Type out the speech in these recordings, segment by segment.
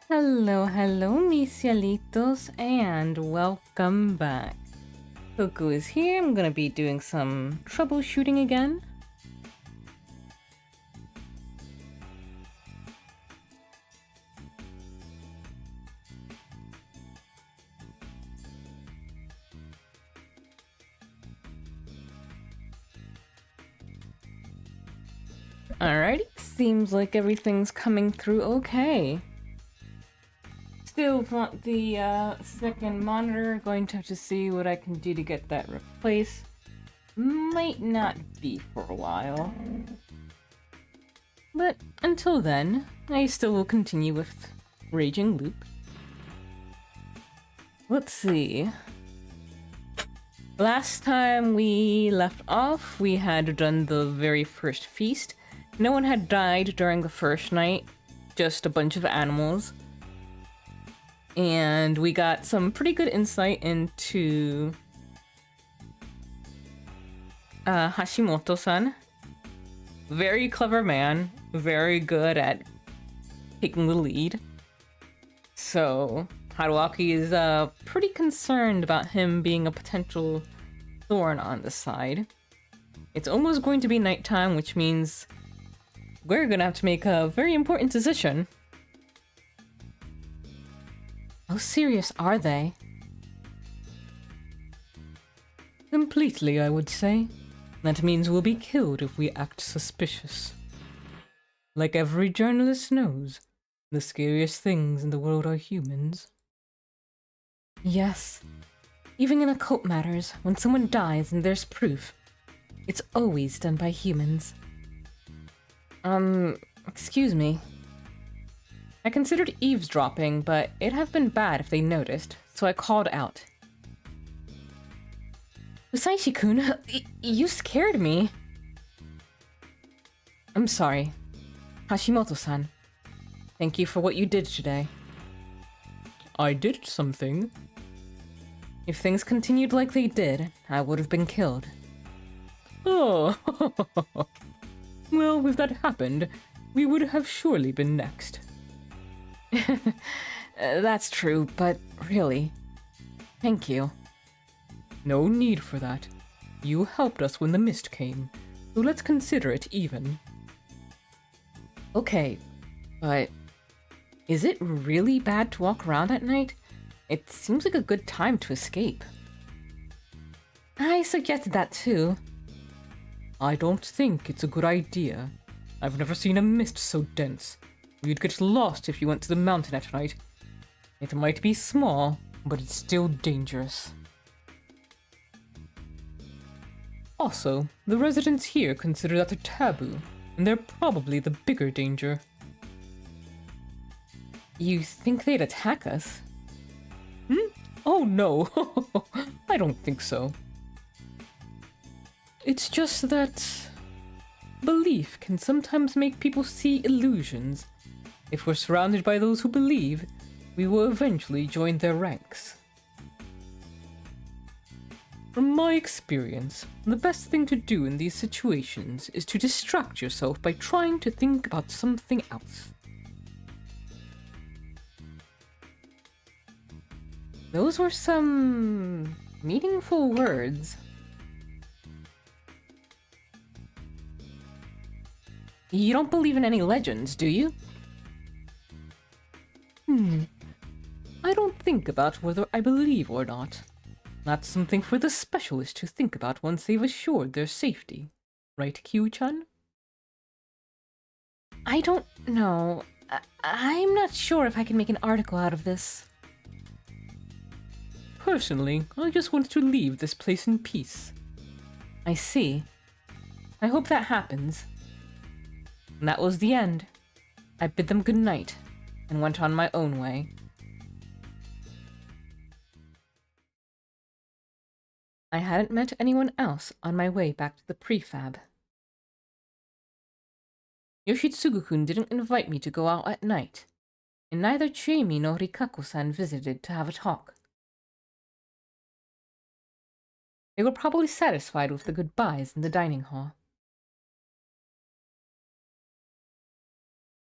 Hello, mis cielitos, and welcome back. Coco is here. I'm gonna be doing some troubleshooting again. Alrighty, seems like everything's coming through okay. Still want the second monitor. Going to have to see what I can do to get that replaced. Might not be for a while. But until then, I still will continue with Raging Loop. Let's see. Last time we left off, we had done the very first feast. No one had died during the first night, just a bunch of animals. And we got some pretty good insight into Hashimoto-san. Very clever man, very good at taking the lead. So Haruaki is pretty concerned about him being a potential thorn on the side. It's almost going to be nighttime, which means we're gonna have to make a very important decision. How serious are they? Completely, I would say. That means we'll be killed if we act suspicious. Like every journalist knows, the scariest things in the world are humans. Yes. Even in occult matters, when someone dies and there's proof, it's always done by humans. Excuse me. I considered eavesdropping, but it'd have been bad if they noticed, so I called out. Usaishi-kun, you scared me. I'm sorry. Hashimoto-san, thank you for what you did today. I did something. If things continued like they did, I would have been killed. Oh, well, if that happened, we would have surely been next. That's true, but really, thank you. No need for that. You helped us when the mist came, so let's consider it even. Okay, but is it really bad to walk around at night? It seems like a good time to escape. I suggested that too. I don't think it's a good idea. I've never seen a mist so dense. You'd get lost if you went to the mountain at night. It might be small, but it's still dangerous. Also, the residents here consider that a taboo, and they're probably the bigger danger. You think they'd attack us? Oh no, I don't think so. It's just that belief can sometimes make people see illusions. If we're surrounded by those who believe, we will eventually join their ranks. From my experience, the best thing to do in these situations is to distract yourself by trying to think about something else. Those were some meaningful words. You don't believe in any legends, do you? I don't think about whether I believe or not. That's something for the specialist to think about once they've assured their safety. Right, Q-chan? I don't know. I'm not sure if I can make an article out of this. Personally, I just want to leave this place in peace. I see. I hope that happens. And that was the end. I bid them good night, and went on my own way. I hadn't met anyone else on my way back to the prefab. Yoshitsugu-kun didn't invite me to go out at night, and neither Chiemi nor Rikako-san visited to have a talk. They were probably satisfied with the goodbyes in the dining hall.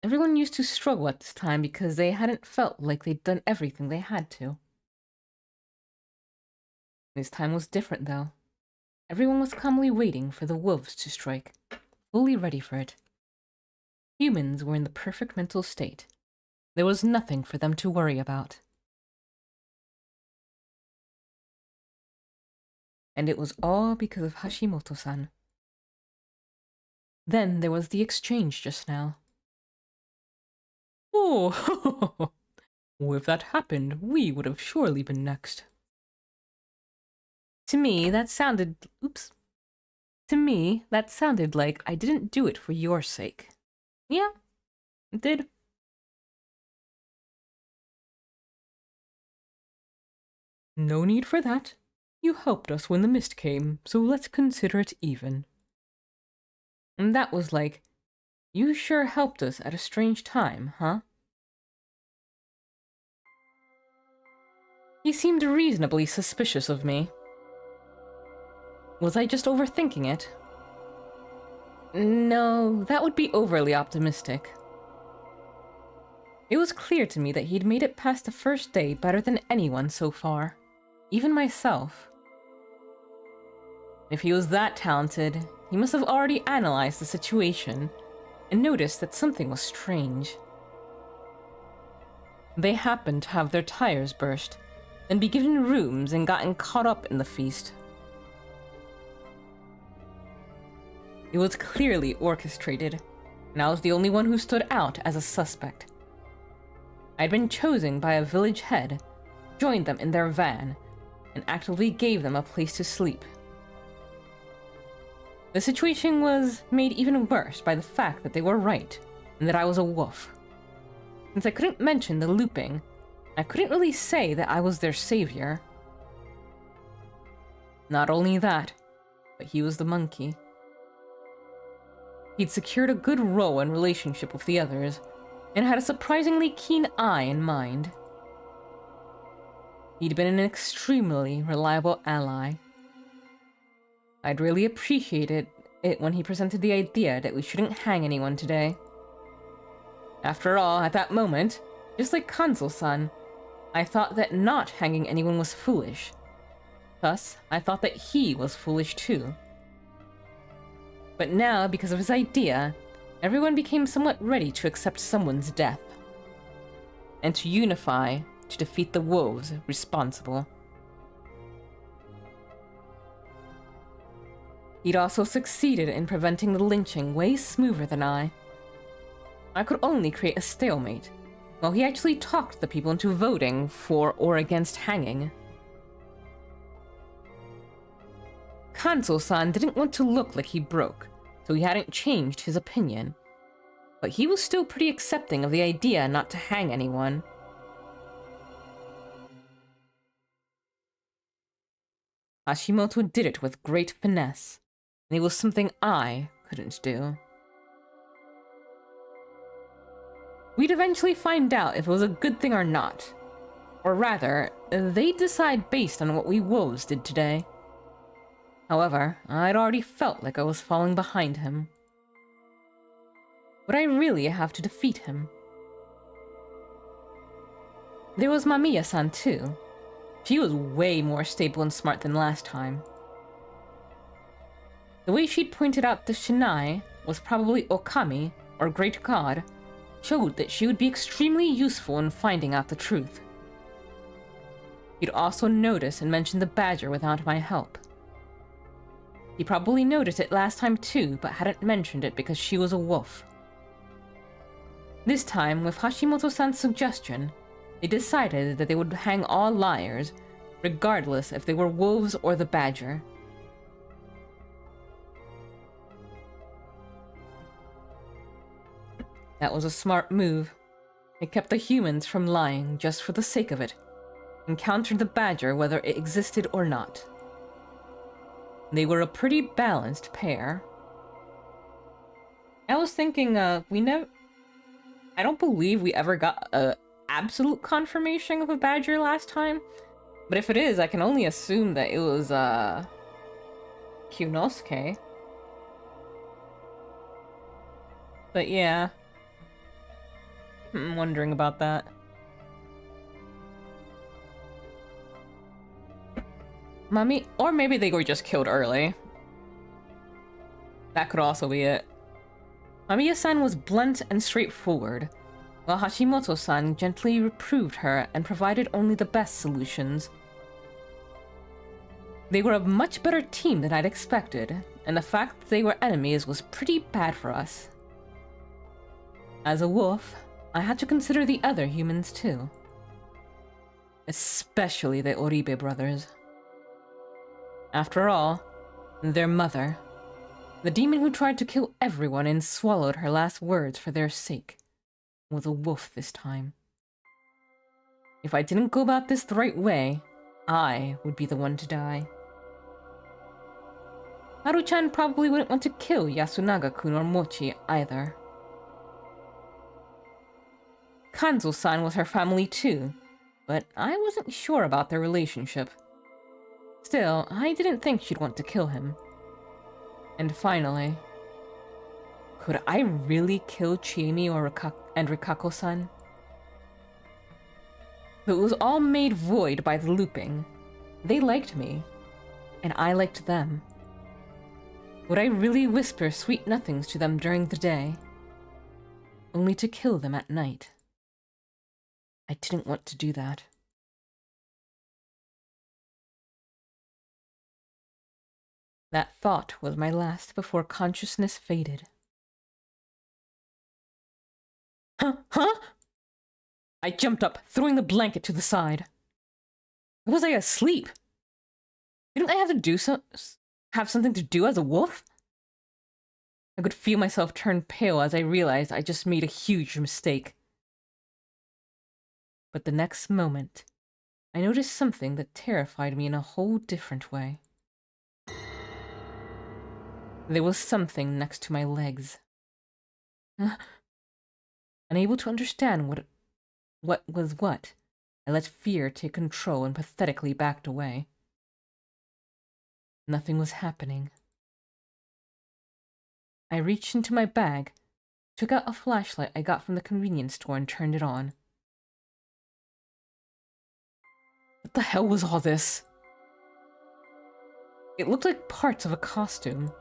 Everyone used to struggle at this time because they hadn't felt like they'd done everything they had to. This time was different, though. Everyone was calmly waiting for the wolves to strike, fully ready for it. Humans were in the perfect mental state. There was nothing for them to worry about. And it was all because of Hashimoto-san. Then there was the exchange just now. Oh, if that happened, we would have surely been next. To me, that sounded like I didn't do it for your sake. Yeah, it did. No need for that. You helped us when the mist came, so let's consider it even. And that was like, you sure helped us at a strange time, huh? He seemed reasonably suspicious of me. Was I just overthinking it? No, that would be overly optimistic. It was clear to me that he'd made it past the first day better than anyone so far. Even myself. If he was that talented, he must have already analyzed the situation and noticed that something was strange. They happened to have their tires burst, then be given rooms and gotten caught up in the feast. It was clearly orchestrated, and I was the only one who stood out as a suspect. I'd been chosen by a village head, joined them in their van, and actively gave them a place to sleep. The situation was made even worse by the fact that they were right, and that I was a wolf. Since I couldn't mention the looping, I couldn't really say that I was their savior. Not only that, but he was the monkey. He'd secured a good role and relationship with the others, and had a surprisingly keen eye and mind. He'd been an extremely reliable ally. I'd really appreciated it when he presented the idea that we shouldn't hang anyone today. After all, at that moment, just like Kanzo-san, I thought that not hanging anyone was foolish. Thus, I thought that he was foolish too. But now, because of his idea, everyone became somewhat ready to accept someone's death. And to unify to defeat the wolves responsible. He'd also succeeded in preventing the lynching way smoother than I. I could only create a stalemate, while he actually talked the people into voting for or against hanging. Kanzo-san didn't want to look like he broke, so he hadn't changed his opinion. But he was still pretty accepting of the idea not to hang anyone. Hashimoto did it with great finesse, and it was something I couldn't do. We'd eventually find out if it was a good thing or not. Or rather, they'd decide based on what we wolves did today. However, I'd already felt like I was falling behind him. Would I really have to defeat him? There was Mamiya-san too. She was way more stable and smart than last time. The way she'd pointed out the Shinai was probably Okami, or Great God, showed that she would be extremely useful in finding out the truth. He'd also notice and mention the badger without my help. He probably noticed it last time too, but hadn't mentioned it because she was a wolf. This time, with Hashimoto-san's suggestion, they decided that they would hang all liars, regardless if they were wolves or the badger. That was a smart move. It kept the humans from lying just for the sake of it, and countered the badger whether it existed or not. They were a pretty balanced pair. I was thinking, I don't believe we ever got a absolute confirmation of a badger last time, but if it is, I can only assume that it was, Kyunosuke. But yeah. I'm wondering about that. Mommy, or maybe they were just killed early. That could also be it. Mamiya-san was blunt and straightforward, while Hashimoto-san gently reproved her and provided only the best solutions. They were a much better team than I'd expected, and the fact that they were enemies was pretty bad for us. As a wolf, I had to consider the other humans too. Especially the Oribe brothers. After all, their mother, the demon who tried to kill everyone and swallowed her last words for their sake, was a wolf this time. If I didn't go about this the right way, I would be the one to die. Haru-chan probably wouldn't want to kill Yasunaga-kun or Mochi either. Kanzo-san was her family too, but I wasn't sure about their relationship. Still, I didn't think she'd want to kill him. And finally, could I really kill Chiemi and Rikako-san? But it was all made void by the looping. They liked me, and I liked them. Would I really whisper sweet nothings to them during the day, only to kill them at night? I didn't want to do that. That thought was my last before consciousness faded. Huh? I jumped up, throwing the blanket to the side. Was I asleep? Didn't I have something to do as a wolf? I could feel myself turn pale as I realized I just made a huge mistake. But the next moment, I noticed something that terrified me in a whole different way. There was something next to my legs. Unable to understand what was what, I let fear take control and pathetically backed away. Nothing was happening. I reached into my bag, took out a flashlight I got from the convenience store and turned it on. What the hell was all this? It looked like parts of a costume.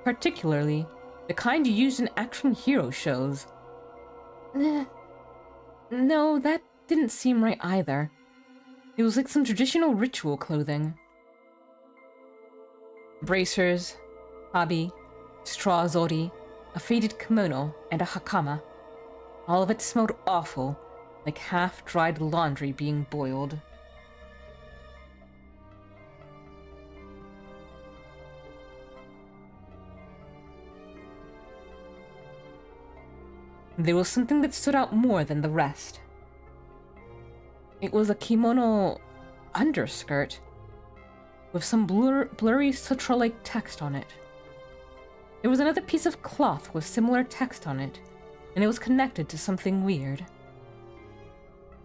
Particularly, the kind you use in action hero shows. No, that didn't seem right either. It was like some traditional ritual clothing. Bracers, habi, straw zori, a faded kimono, and a hakama. All of it smelled awful, like half-dried laundry being boiled. There was something that stood out more than the rest. It was a kimono underskirt with some blurry sutra-like text on it. There was another piece of cloth with similar text on it, and it was connected to something weird.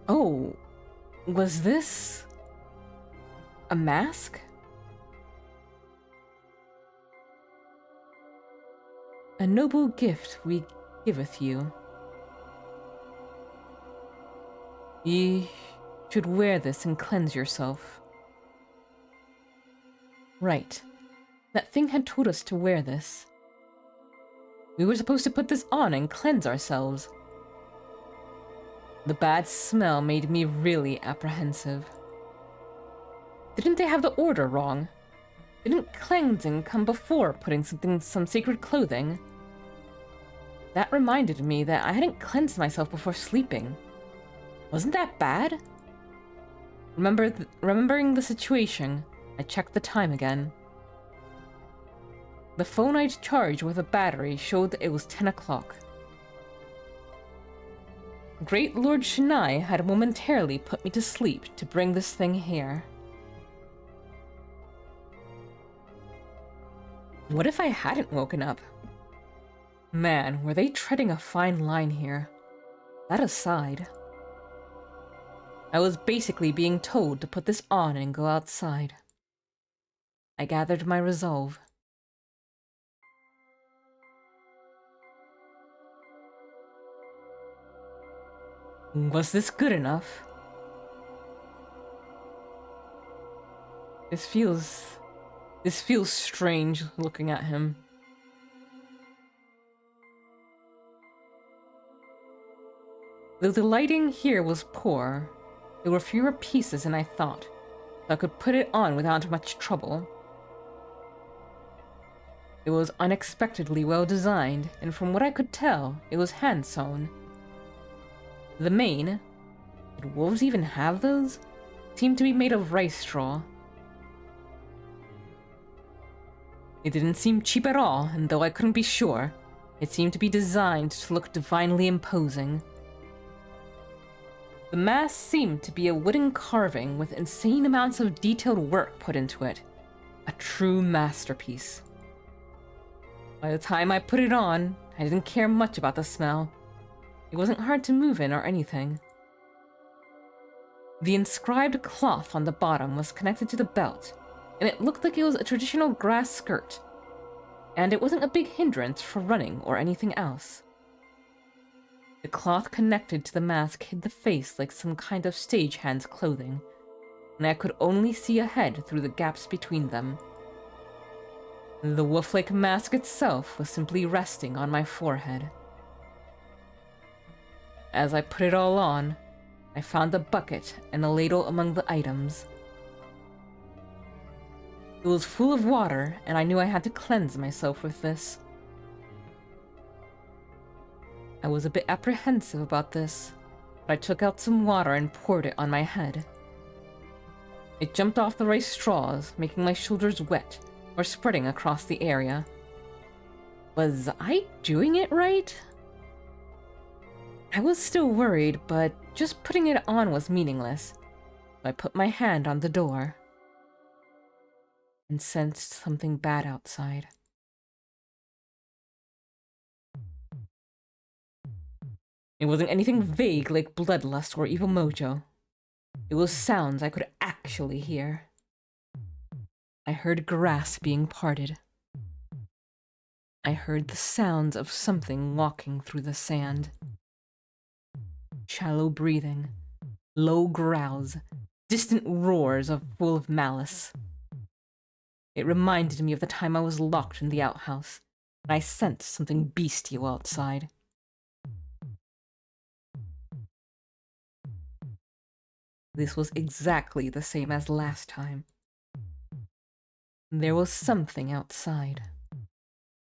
Oh, was this a mask? A noble gift we giveth you. Ye should wear this and cleanse yourself. Right. That thing had told us to wear this. We were supposed to put this on and cleanse ourselves. The bad smell made me really apprehensive. Didn't they have the order wrong? Didn't cleansing come before putting some sacred clothing? That reminded me that I hadn't cleansed myself before sleeping. Wasn't that bad? Remembering the situation, I checked the time again. The phone I'd charged with a battery showed that it was 10 o'clock. Great Lord Shinai had momentarily put me to sleep to bring this thing here. What if I hadn't woken up? Man, were they treading a fine line here. That aside, I was basically being told to put this on and go outside. I gathered my resolve. Was this good enough? This feels strange looking at him. Though the lighting here was poor, there were fewer pieces than I thought, so I could put it on without much trouble. It was unexpectedly well designed, and from what I could tell, it was hand-sewn. The mane, did wolves even have those? Seemed to be made of rice straw. It didn't seem cheap at all, and though I couldn't be sure, it seemed to be designed to look divinely imposing. The mask seemed to be a wooden carving with insane amounts of detailed work put into it. A true masterpiece. By the time I put it on, I didn't care much about the smell. It wasn't hard to move in or anything. The inscribed cloth on the bottom was connected to the belt, and it looked like it was a traditional grass skirt. And it wasn't a big hindrance for running or anything else. The cloth connected to the mask hid the face like some kind of stagehand's clothing, and I could only see ahead through the gaps between them. The wolf-like mask itself was simply resting on my forehead. As I put it all on, I found a bucket and a ladle among the items. It was full of water, and I knew I had to cleanse myself with this. I was a bit apprehensive about this, but I took out some water and poured it on my head. It jumped off the rice straws, making my shoulders wet, or spreading across the area. Was I doing it right? I was still worried, but just putting it on was meaningless. So I put my hand on the door and sensed something bad outside. It wasn't anything vague like bloodlust or evil mojo. It was sounds I could actually hear. I heard grass being parted. I heard the sounds of something walking through the sand. Shallow breathing, low growls, distant roars full of malice. It reminded me of the time I was locked in the outhouse, and I sensed something bestial outside. This was exactly the same as last time. There was something outside.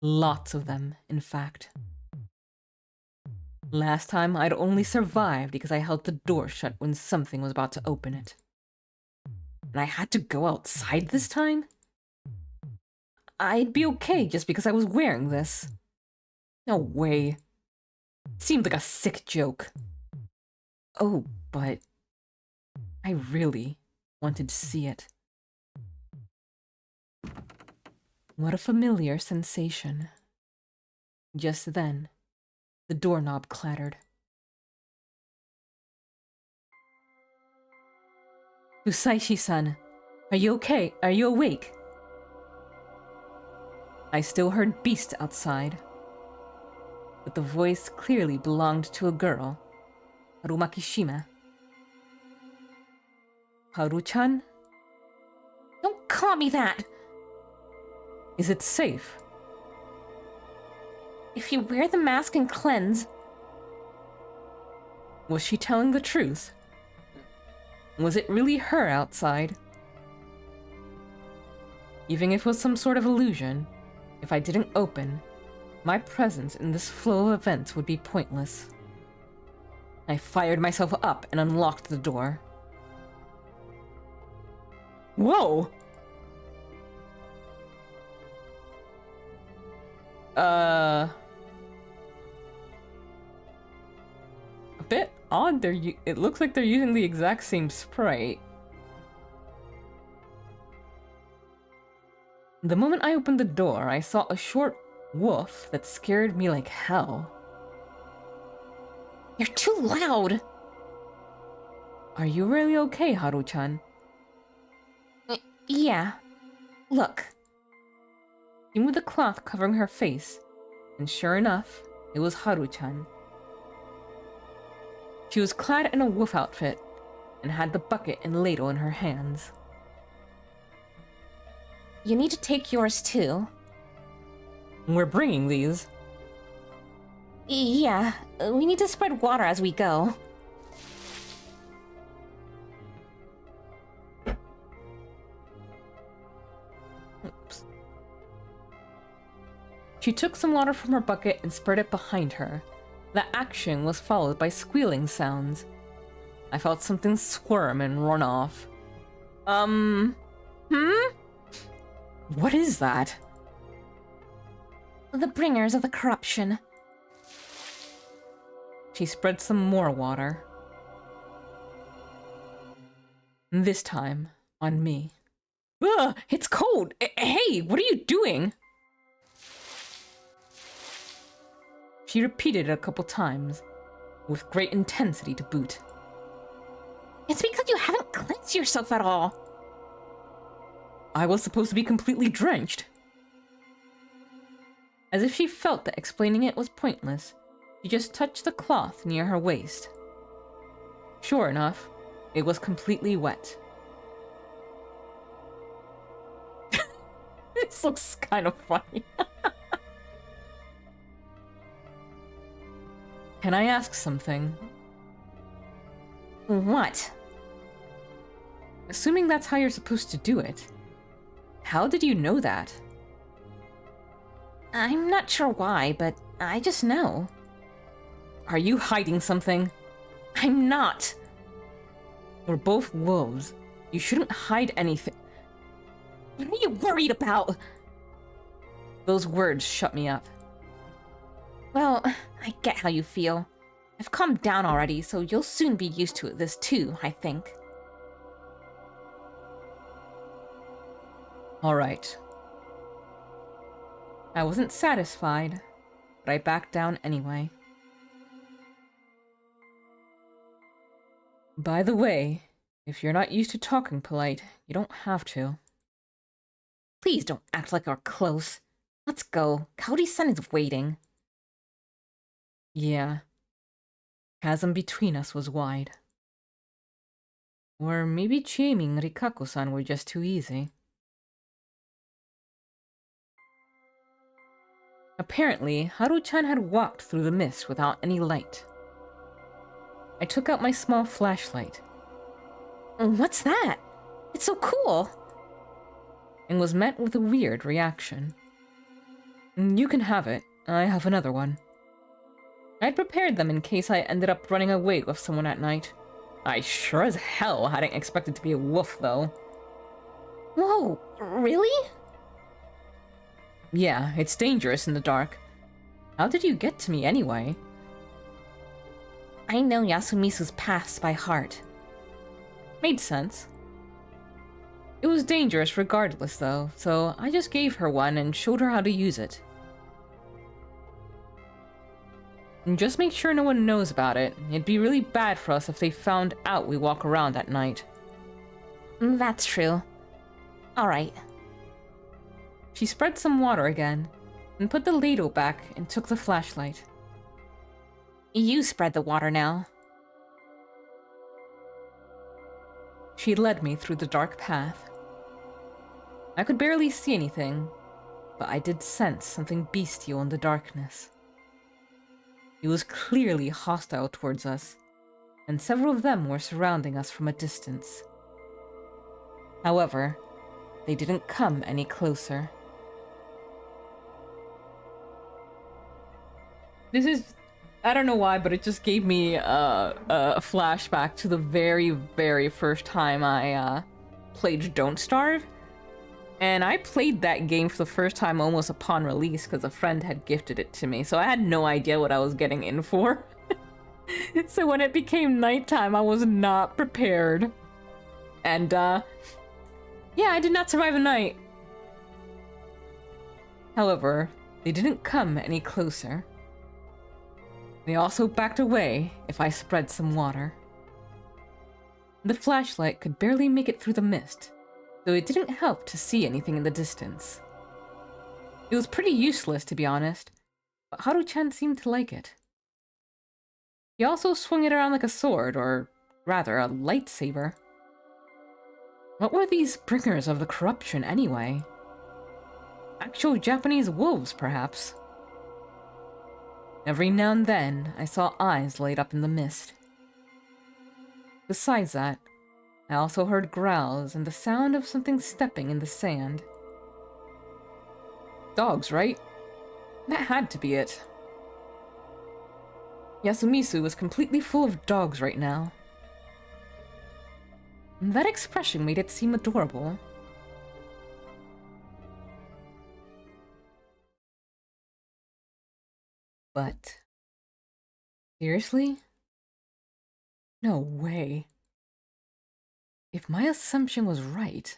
Lots of them, in fact. Last time, I'd only survived because I held the door shut when something was about to open it. And I had to go outside this time? I'd be okay just because I was wearing this. No way. Seemed like a sick joke. Oh, but I really wanted to see it. What a familiar sensation. Just then, the doorknob clattered. Usaishi-san, are you okay? Are you awake? I still heard beast outside, but the voice clearly belonged to a girl, Harumakishima. Haru-chan? Don't call me that! Is it safe? If you wear the mask and cleanse... Was she telling the truth? Was it really her outside? Even if it was some sort of illusion, if I didn't open, my presence in this flow of events would be pointless. I fired myself up and unlocked the door. Whoa! A bit odd. It looks like they're using the exact same sprite. The moment I opened the door, I saw a short wolf that scared me like hell. You're too loud! Are you really okay, Haru-chan? Yeah. Look. She moved the cloth covering her face, and sure enough, it was Haru-chan. She was clad in a wolf outfit and had the bucket and ladle in her hands. You need to take yours too. We're bringing these. Yeah, we need to spread water as we go. Oops. She took some water from her bucket and spread it behind her. The action was followed by squealing sounds. I felt something squirm and run off. What is that? The bringers of the corruption. She spread some more water. This time, on me. Ugh, it's cold! Hey, what are you doing? She repeated it a couple times, with great intensity to boot. It's because you haven't cleansed yourself at all. I was supposed to be completely drenched. As if she felt that explaining it was pointless, she just touched the cloth near her waist. Sure enough, it was completely wet. This looks kind of funny. Can I ask something? What? Assuming that's how you're supposed to do it, how did you know that? I'm not sure why, but I just know. Are you hiding something? I'm not. We're both wolves. You shouldn't hide anything. What are you worried about? Those words shut me up. Well, I get how you feel. I've calmed down already, so you'll soon be used to this too, I think. All right. I wasn't satisfied, but I backed down anyway. By the way, if you're not used to talking polite, you don't have to. Please don't act like we're close. Let's go. Kaori-san is waiting. Yeah. Chasm between us was wide. Or maybe Chiemi and Rikako-san were just too easy. Apparently, Haru-chan had walked through the mist without any light. I took out my small flashlight. What's that? It's so cool! And was met with a weird reaction. You can have it. I have another one. I'd prepared them in case I ended up running away with someone at night. I sure as hell hadn't expected to be a wolf, though. Whoa, really? Yeah, it's dangerous in the dark. How did you get to me anyway? I know Yasumisu's paths by heart. Made sense. It was dangerous regardless, though, so I just gave her one and showed her how to use it. And just make sure no one knows about it. It'd be really bad for us if they found out we walk around at night. That's true. Alright. She spread some water again, and put the ladle back and took the flashlight. You spread the water now. She led me through the dark path. I could barely see anything, but I did sense something bestial in the darkness. It was clearly hostile towards us, and several of them were surrounding us from a distance. However, they didn't come any closer. This is... I don't know why, but it just gave me a flashback to the very, very first time I played Don't Starve. And I played that game for the first time almost upon release because a friend had gifted it to me. So I had no idea what I was getting in for. So when it became nighttime, I was not prepared. And yeah, I did not survive the night. However, they didn't come any closer. They also backed away if I spread some water. The flashlight could barely make it through the mist, though it didn't help to see anything in the distance. It was pretty useless, to be honest, but Haru-chan seemed to like it. He also swung it around like a sword, or rather, a lightsaber. What were these bringers of the corruption, anyway? Actual Japanese wolves, perhaps? Every now and then, I saw eyes light up in the mist. Besides that, I also heard growls and the sound of something stepping in the sand. Dogs, right? That had to be it. Yasumisu was completely full of dogs right now. That expression made it seem adorable. But... seriously? No way. If my assumption was right,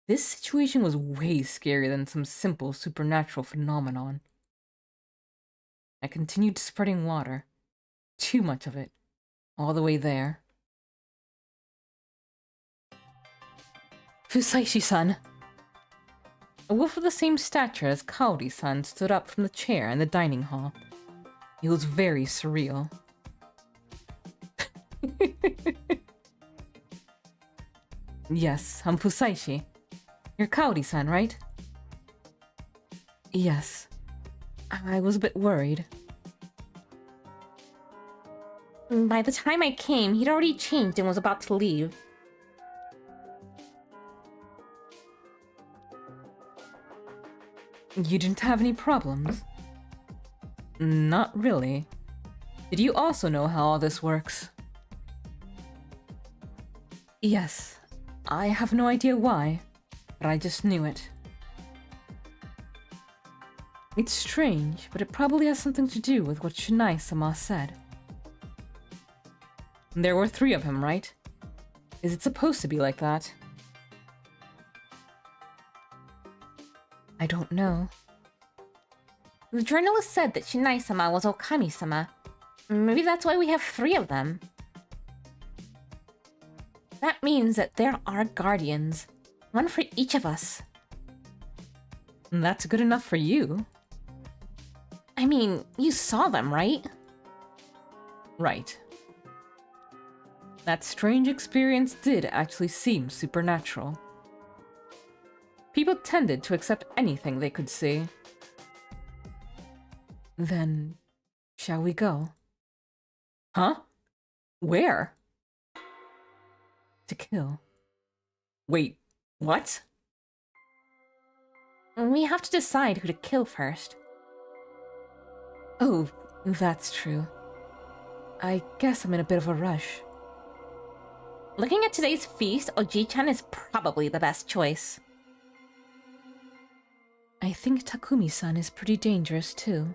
this situation was way scarier than some simple supernatural phenomenon. I continued spreading water. Too much of it. All the way there. Fusaishi-san! A wolf of the same stature as Kaori-san stood up from the chair in the dining hall. He was very surreal. Yes, I'm Fusaishi. You're Kaori-san, right? Yes. I was a bit worried. By the time I came, he'd already changed and was about to leave. You didn't have any problems? Not really. Did you also know how all this works? Yes. I have no idea why, but I just knew it. It's strange, but it probably has something to do with what Shinai-sama said. There were 3 of him, right? Is it supposed to be like that? I don't know. The journalist said that Shinai-sama was Okami-sama. Maybe that's why we have 3 of them. That means that there are guardians. One for each of us. That's good enough for you. I mean, you saw them, right? Right. That strange experience did actually seem supernatural. People tended to accept anything they could see. Then, shall we go? Huh? Where? To kill. Wait, what? We have to decide who to kill first. Oh, that's true. I guess I'm in a bit of a rush. Looking at today's feast, Oji-chan is probably the best choice. I think Takumi-san is pretty dangerous, too.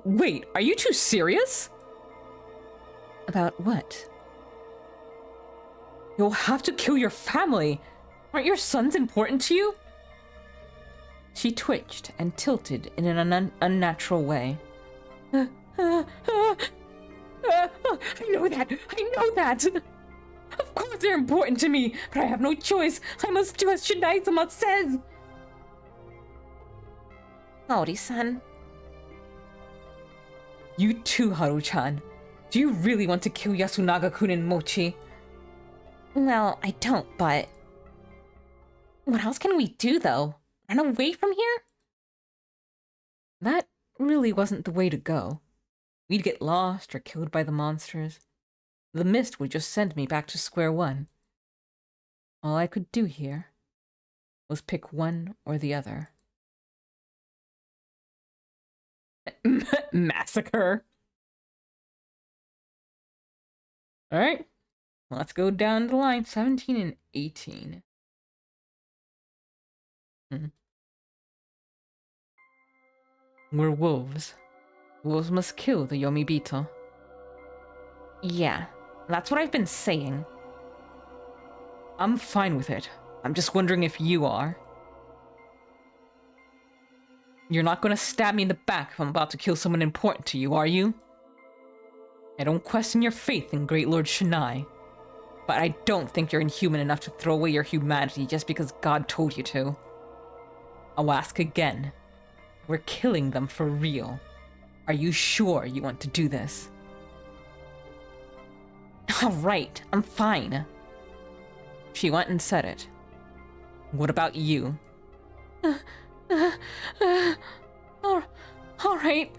Wait, are you two serious? About what? You'll have to kill your family! Aren't your sons important to you? She twitched and tilted in an unnatural way. I know that! I know that! Of course they're important to me, but I have no choice. I must do as Shinai-sama says! Kaori-san. You too, Haru-chan. Do you really want to kill Yasunaga-kun and Mochi? Well, I don't, but... What else can we do, though? Run away from here? That really wasn't the way to go. We'd get lost or killed by the monsters. The mist would just send me back to square one. All I could do here was pick one or the other. Massacre! Alright, let's go down the line. 17 and 18. We're wolves. Wolves must kill the Yomibito. Yeah, that's what I've been saying. I'm fine with it. I'm just wondering if you are. You're not gonna stab me in the back if I'm about to kill someone important to you, are you? I don't question your faith in Great Lord Shinai, but I don't think you're inhuman enough to throw away your humanity just because God told you to. I'll ask again. We're killing them for real. Are you sure you want to do this? All right, I'm fine. She went and said it. What about you? All right.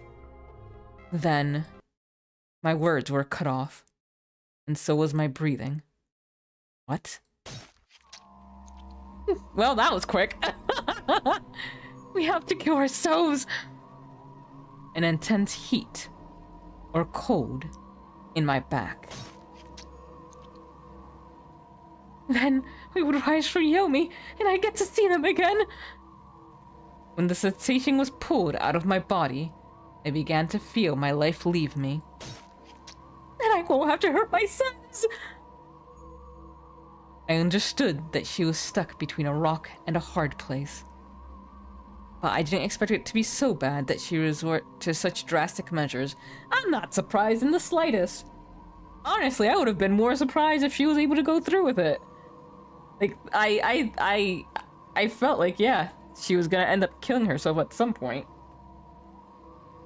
Then, my words were cut off, and so was my breathing. What? Well, that was quick. We have to kill ourselves. An intense heat, or cold, in my back. Then we would rise from Yomi, and I get to see them again. When the sensation was pulled out of my body, I began to feel my life leave me. And I won't have to hurt my sons. I understood that she was stuck between a rock and a hard place. But I didn't expect it to be so bad that she resort to such drastic measures. I'm not surprised in the slightest. Honestly, I would have been more surprised if she was able to go through with it. Like, I felt like, yeah, she was gonna end up killing herself at some point.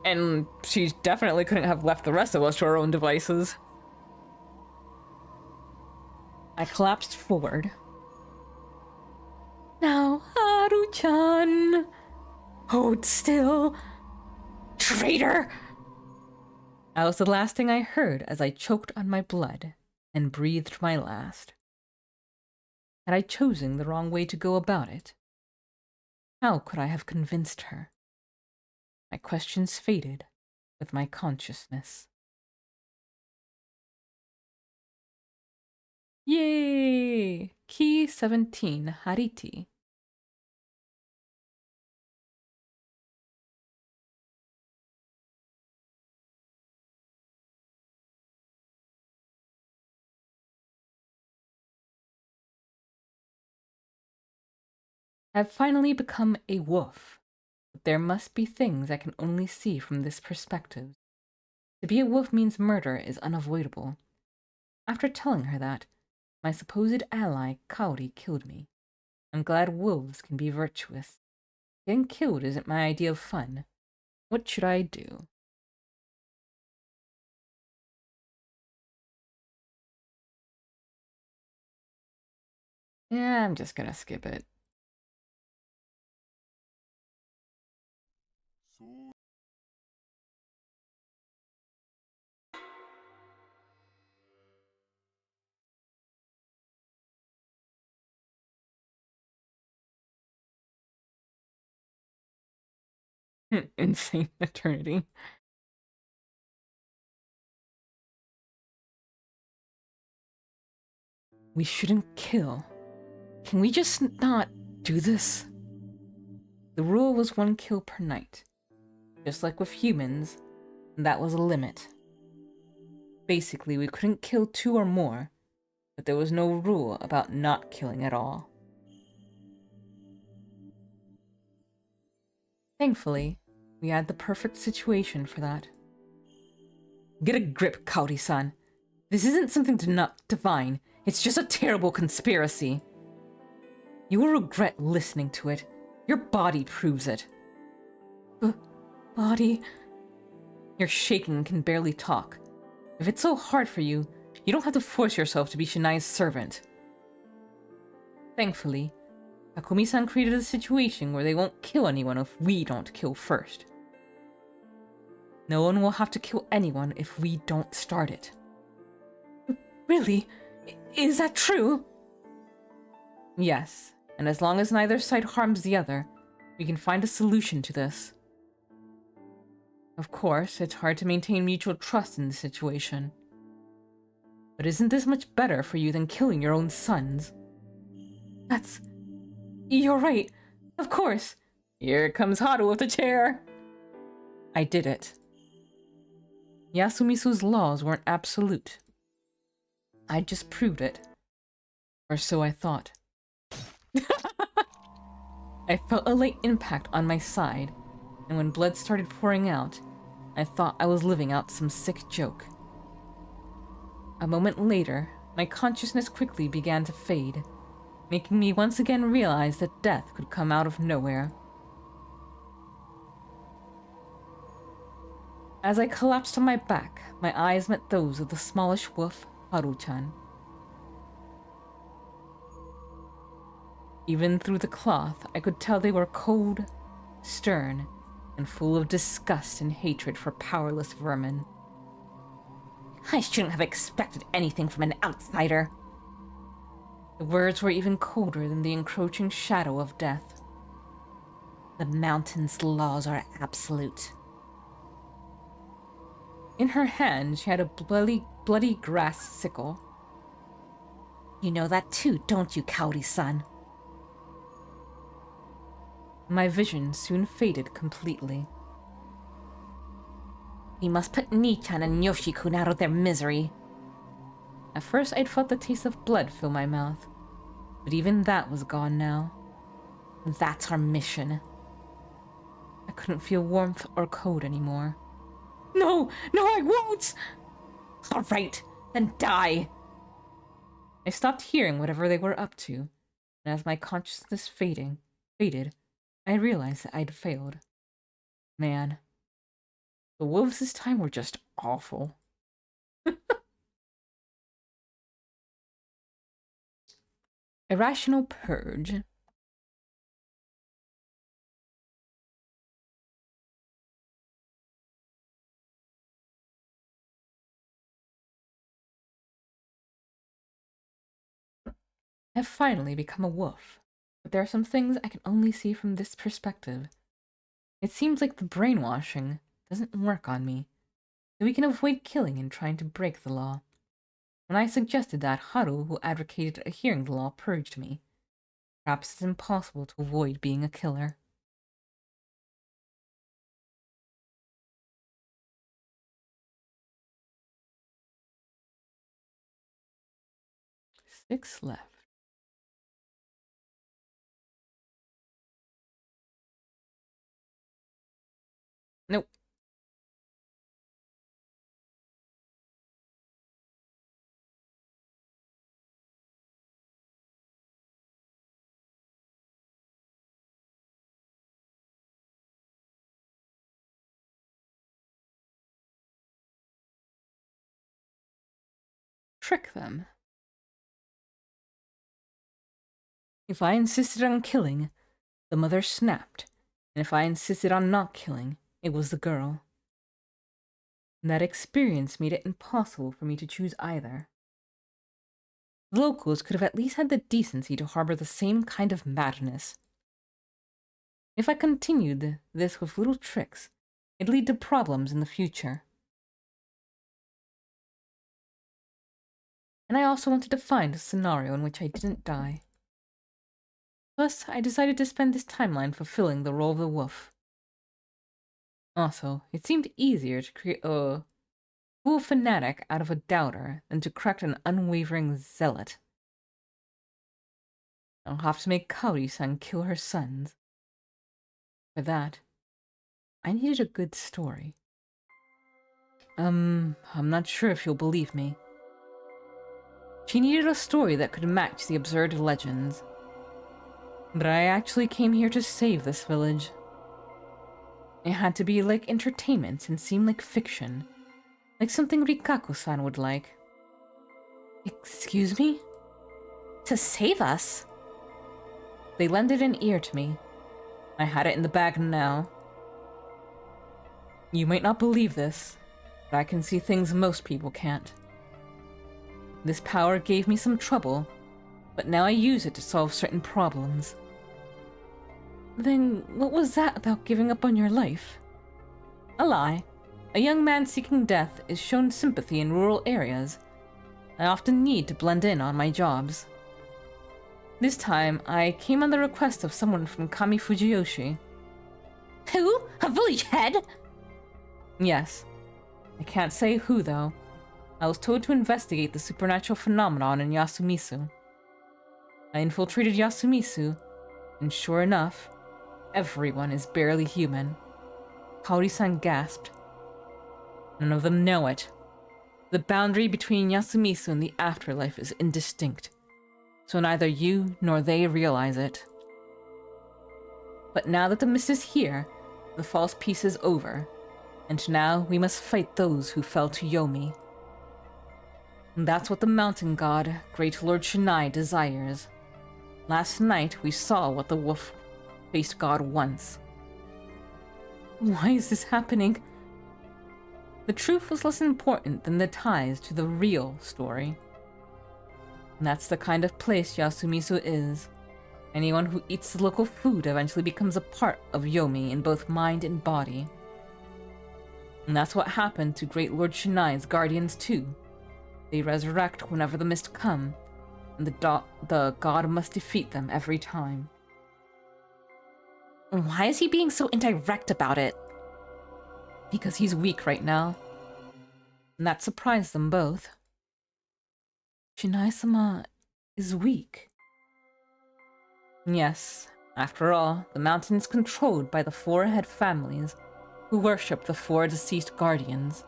And she definitely couldn't have left the rest of us to our own devices. I collapsed forward. Now, Haru-chan, hold still. Traitor! That was the last thing I heard as I choked on my blood and breathed my last. Had I chosen the wrong way to go about it? How could I have convinced her? My questions faded with my consciousness. Yay! Key 17, Hariti. I've finally become a wolf, but there must be things I can only see from this perspective. To be a wolf means murder is unavoidable. After telling her that, my supposed ally, Kaori, killed me. I'm glad wolves can be virtuous. Getting killed isn't my idea of fun. What should I do? Yeah, I'm just gonna skip it. Insane eternity. We shouldn't kill. Can we just not do this? The rule was 1 kill per night. Just like with humans, that was a limit. Basically, we couldn't kill 2 or more, but there was no rule about not killing at all. Thankfully, we had the perfect situation for that. Get a grip, Kaori-san. This isn't something to not divine. It's just a terrible conspiracy. You will regret listening to it. Your body proves it. Body. You're shaking and can barely talk. If it's so hard for you, you don't have to force yourself to be Shinai's servant. Thankfully, Takumi-san created a situation where they won't kill anyone if we don't kill first. No one will have to kill anyone if we don't start it. Really? Is that true? Yes, and as long as neither side harms the other, we can find a solution to this. Of course, it's hard to maintain mutual trust in this situation. But isn't this much better for you than killing your own sons? You're right. Of course. Here comes Haru with the chair. I did it. Yasumisu's laws weren't absolute. I just proved it. Or so I thought. I felt a light impact on my side, and when blood started pouring out, I thought I was living out some sick joke. A moment later, my consciousness quickly began to fade, making me once again realize that death could come out of nowhere. As I collapsed on my back, my eyes met those of the smallish wolf, Haru-chan. Even through the cloth, I could tell they were cold, stern, and full of disgust and hatred for powerless vermin. I shouldn't have expected anything from an outsider. The words were even colder than the encroaching shadow of death. The mountain's laws are absolute. In her hand, she had a bloody grass sickle. You know that too, don't you, Kaori-san? My vision soon faded completely. We must put Nii-chan and Yoshi-kun out of their misery. At first, I'd felt the taste of blood fill my mouth, but even that was gone now. That's our mission. I couldn't feel warmth or cold anymore. No, I won't! All right, then die! I stopped hearing whatever they were up to, and as my consciousness faded, I realized that I'd failed. Man, the wolves this time were just awful. Irrational purge. I've finally become a wolf, but there are some things I can only see from this perspective. It seems like the brainwashing doesn't work on me, that we can avoid killing and trying to break the law. When I suggested that, Haru, who advocated adhering the law, purged me. Perhaps it's impossible to avoid being a killer. Six left. Nope. Trick them. If I insisted on killing, the mother snapped, and if I insisted on not killing, it was the girl. And that experience made it impossible for me to choose either. The locals could have at least had the decency to harbor the same kind of madness. If I continued this with little tricks, it'd lead to problems in the future. And I also wanted to find a scenario in which I didn't die. Thus, I decided to spend this timeline fulfilling the role of the wolf. Also, it seemed easier to create a fool fanatic out of a doubter than to correct an unwavering zealot. I'll have to make Kaori-san kill her sons. For that, I needed a good story. I'm not sure if you'll believe me. She needed a story that could match the absurd legends. But I actually came here to save this village. It had to be like entertainment and seem like fiction. Like something Rikako-san would like. Excuse me? To save us? They lended an ear to me. I had it in the bag now. You might not believe this, but I can see things most people can't. This power gave me some trouble, but now I use it to solve certain problems. Then what was that about giving up on your life? A lie. A young man seeking death is shown sympathy in rural areas. I often need to blend in on my jobs. This time, I came on the request of someone from Kami Fujiyoshi. Who? A village head? Yes. I can't say who, though. I was told to investigate the supernatural phenomenon in Yasumisu. I infiltrated Yasumisu, and sure enough, everyone is barely human. Kaori-san gasped. None of them know it. The boundary between Yasumisu and the afterlife is indistinct, so neither you nor they realize it. But now that the mist is here, the false peace is over, And now we must fight those who fell to Yomi. And that's what the mountain god, Great Lord Shinai, desires. Last night we saw what the wolf-faced god wants. Why is this happening? The truth was less important than the ties to the real story. And that's the kind of place Yasumizu is. Anyone who eats the local food eventually becomes a part of Yomi in both mind and body. And that's what happened to Great Lord Shinai's guardians too. They resurrect whenever the mist come, and the god must defeat them every time. Why is he being so indirect about it? Because he's weak right now. And that surprised them both. Shinai-sama is weak. Yes, after all, the mountain is controlled by the 4 head families who worship the 4 deceased guardians.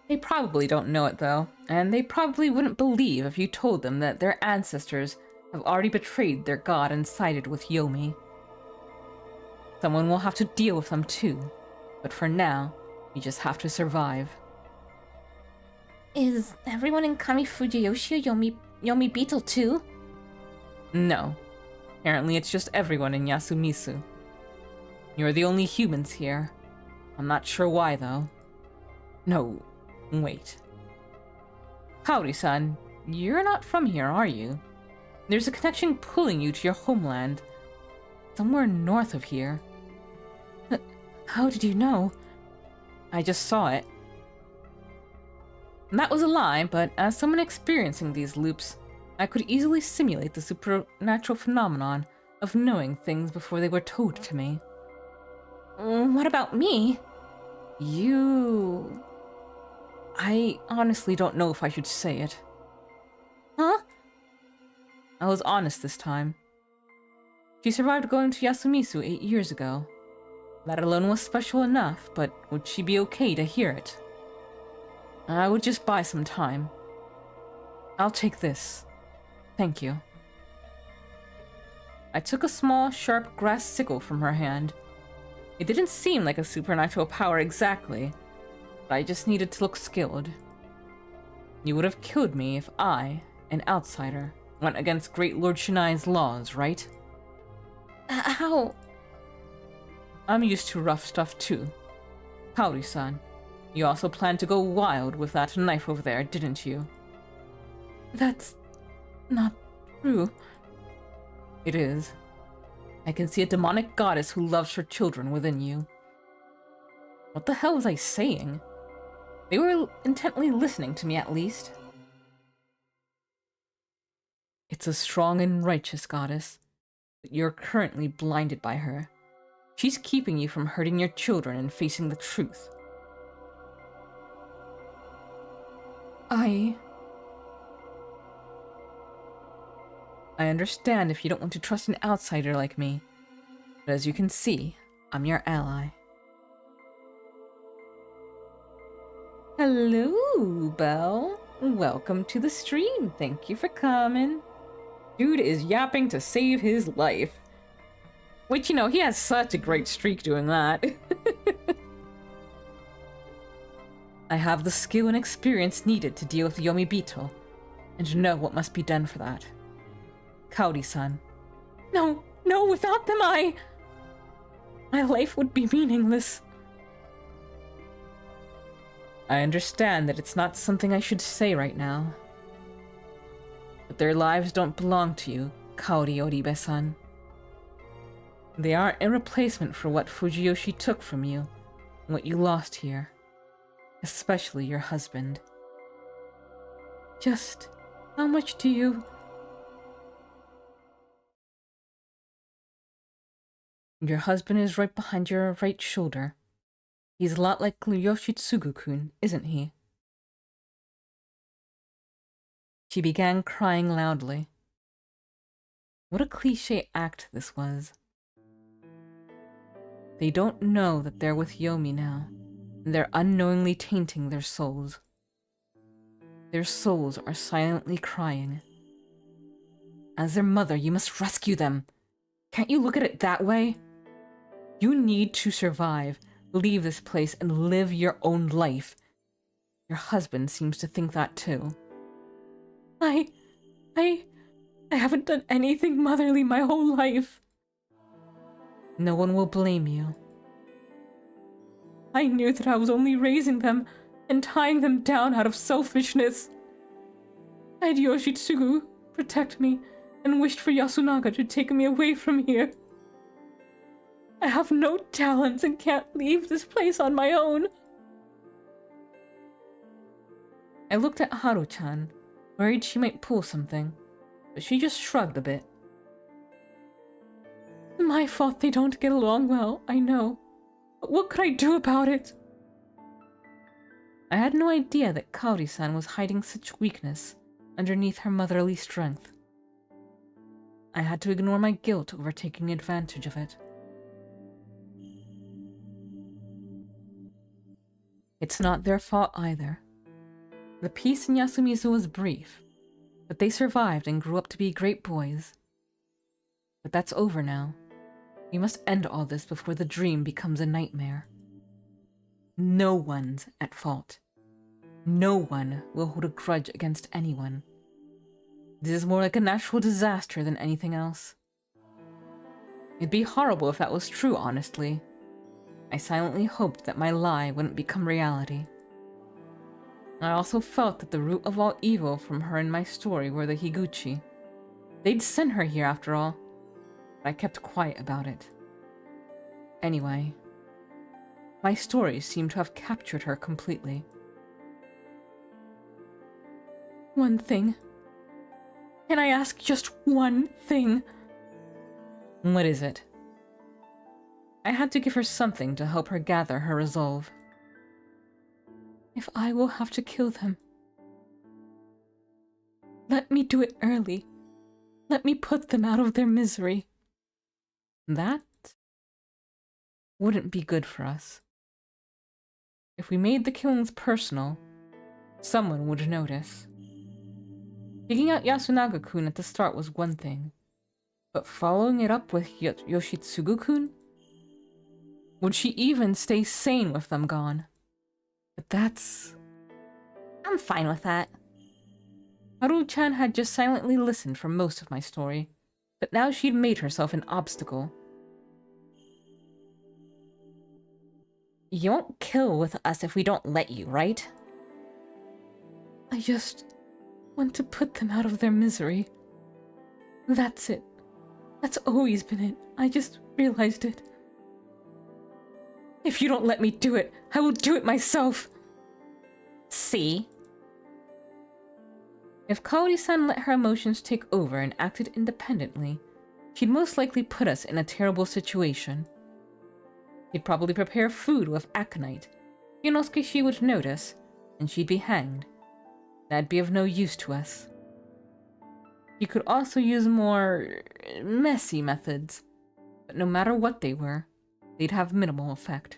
They probably don't know it though, and they probably wouldn't believe if you told them that their ancestors have already betrayed their god and sided with Yomi. Someone will have to deal with them too, but for now, you just have to survive. Is everyone in Kami Fujiyoshi Yomi Beetle too? No. Apparently it's just everyone in Yasumizu. You're the only humans here. I'm not sure why though. No, wait. Kaori-san, you're not from here, are you? There's a connection pulling you to your homeland. Somewhere north of here. How did you know? I just saw it. That was a lie, but as someone experiencing these loops, I could easily simulate the supernatural phenomenon of knowing things before they were told to me. What about me? You... I honestly don't know if I should say it. Huh? I was honest this time. She survived going to Yasumizu 8 years ago. That alone was special enough, but would she be okay to hear it? I would just buy some time. I'll take this. Thank you. I took a small, sharp grass sickle from her hand. It didn't seem like a supernatural power exactly, but I just needed to look skilled. You would have killed me if I, an outsider, went against Great Lord Shinai's laws, right? How? I'm used to rough stuff too. Kaori-san, you also planned to go wild with that knife over there, didn't you? That's not true. It is. I can see a demonic goddess who loves her children within you. What the hell was I saying? They were intently listening to me at least. It's a strong and righteous goddess, but you're currently blinded by her. She's keeping you from hurting your children and facing the truth. I understand if you don't want to trust an outsider like me, but as you can see, I'm your ally. Hello, Belle. Welcome to the stream. Thank you for coming. Dude is yapping to save his life. Which, you know, he has such a great streak doing that. I have the skill and experience needed to deal with Yomi Beetle, and know what must be done for that. Kaori-san. No, without them my life would be meaningless. I understand that it's not something I should say right now. But their lives don't belong to you, Kaori Oribe-san. They aren't a replacement for what Fujiyoshi took from you, and what you lost here. Especially your husband. Just how much do you... Your husband is right behind your right shoulder. He's a lot like Yoshitsugu-kun, isn't he? She began crying loudly. What a cliché act this was. They don't know that they're with Yomi now, and they're unknowingly tainting their souls. Their souls are silently crying. As their mother, you must rescue them. Can't you look at it that way? You need to survive, leave this place, and live your own life. Your husband seems to think that too. I haven't done anything motherly my whole life. No one will blame you. I knew that I was only raising them and tying them down out of selfishness. I had Yoshitsugu protect me and wished for Yasunaga to take me away from here. I have no talents and can't leave this place on my own. I looked at Haru-chan, worried she might pull something, but she just shrugged a bit. My fault they don't get along well, I know. But what could I do about it? I had no idea that Kaori-san was hiding such weakness underneath her motherly strength. I had to ignore my guilt over taking advantage of it. It's not their fault either. The peace in Yasumizu was brief, but they survived and grew up to be great boys. But that's over now. We must end all this before the dream becomes a nightmare. No one's at fault. No one will hold a grudge against anyone. This is more like a natural disaster than anything else. It'd be horrible if that was true, honestly. I silently hoped that my lie wouldn't become reality. I also felt that the root of all evil from her in my story were the Higuchi. They'd sent her here after all, but I kept quiet about it. Anyway, my story seemed to have captured her completely. One thing. Can I ask just one thing? What is it? I had to give her something to help her gather her resolve. If I will have to kill them, let me do it early. Let me put them out of their misery. That wouldn't be good for us. If we made the killings personal, someone would notice. Digging out Yasunaga-kun at the start was one thing, but following it up with Yoshitsugu-kun? Would she even stay sane with them gone? But that's... I'm fine with that. Haru-chan had just silently listened for most of my story, but now she'd made herself an obstacle. You won't kill with us if we don't let you, right? I just want to put them out of their misery. That's it. That's always been it. I just realized it. If you don't let me do it, I will do it myself. See? If Kaori-san let her emotions take over and acted independently, she'd most likely put us in a terrible situation. He'd probably prepare food with aconite. Inosuke would notice, and she'd be hanged. That'd be of no use to us. He could also use more messy methods, but no matter what they were, they'd have minimal effect.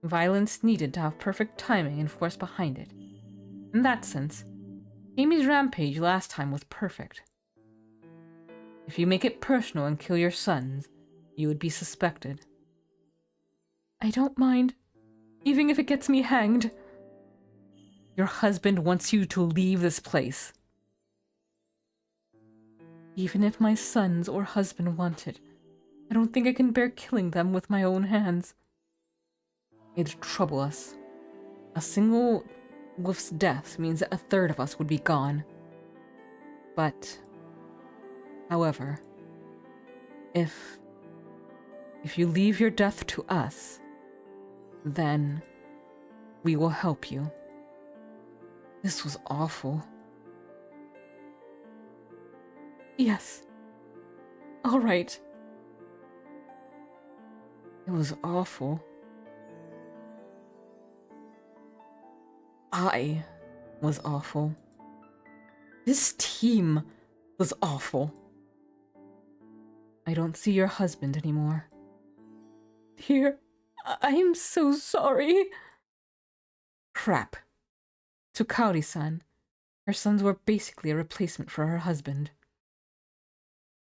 Violence needed to have perfect timing and force behind it. In that sense, Amy's rampage last time was perfect. If you make it personal and kill your sons, you would be suspected. I don't mind, even if it gets me hanged. Your husband wants you to leave this place. Even if my sons or husband want it, I don't think I can bear killing them with my own hands. It'd trouble us. A single wolf's death means that a third of us would be gone. But, however, if you leave your death to us, then we will help you. This was awful. Yes. All right. It was awful. I was awful. This team was awful. I don't see your husband anymore. Dear, I'm so sorry. Crap. To Kaori-san, her sons were basically a replacement for her husband.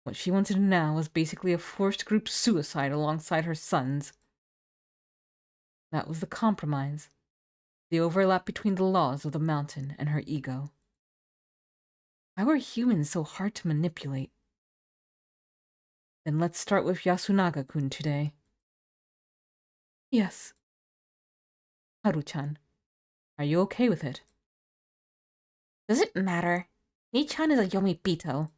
What she wanted now was basically a forced group suicide alongside her sons. That was the compromise. The overlap between the laws of the mountain and her ego. Why were humans so hard to manipulate? Then let's start with Yasunaga-kun today. Yes. Haru-chan, are you okay with it? Does it matter? Mii-chan is a Yomibito.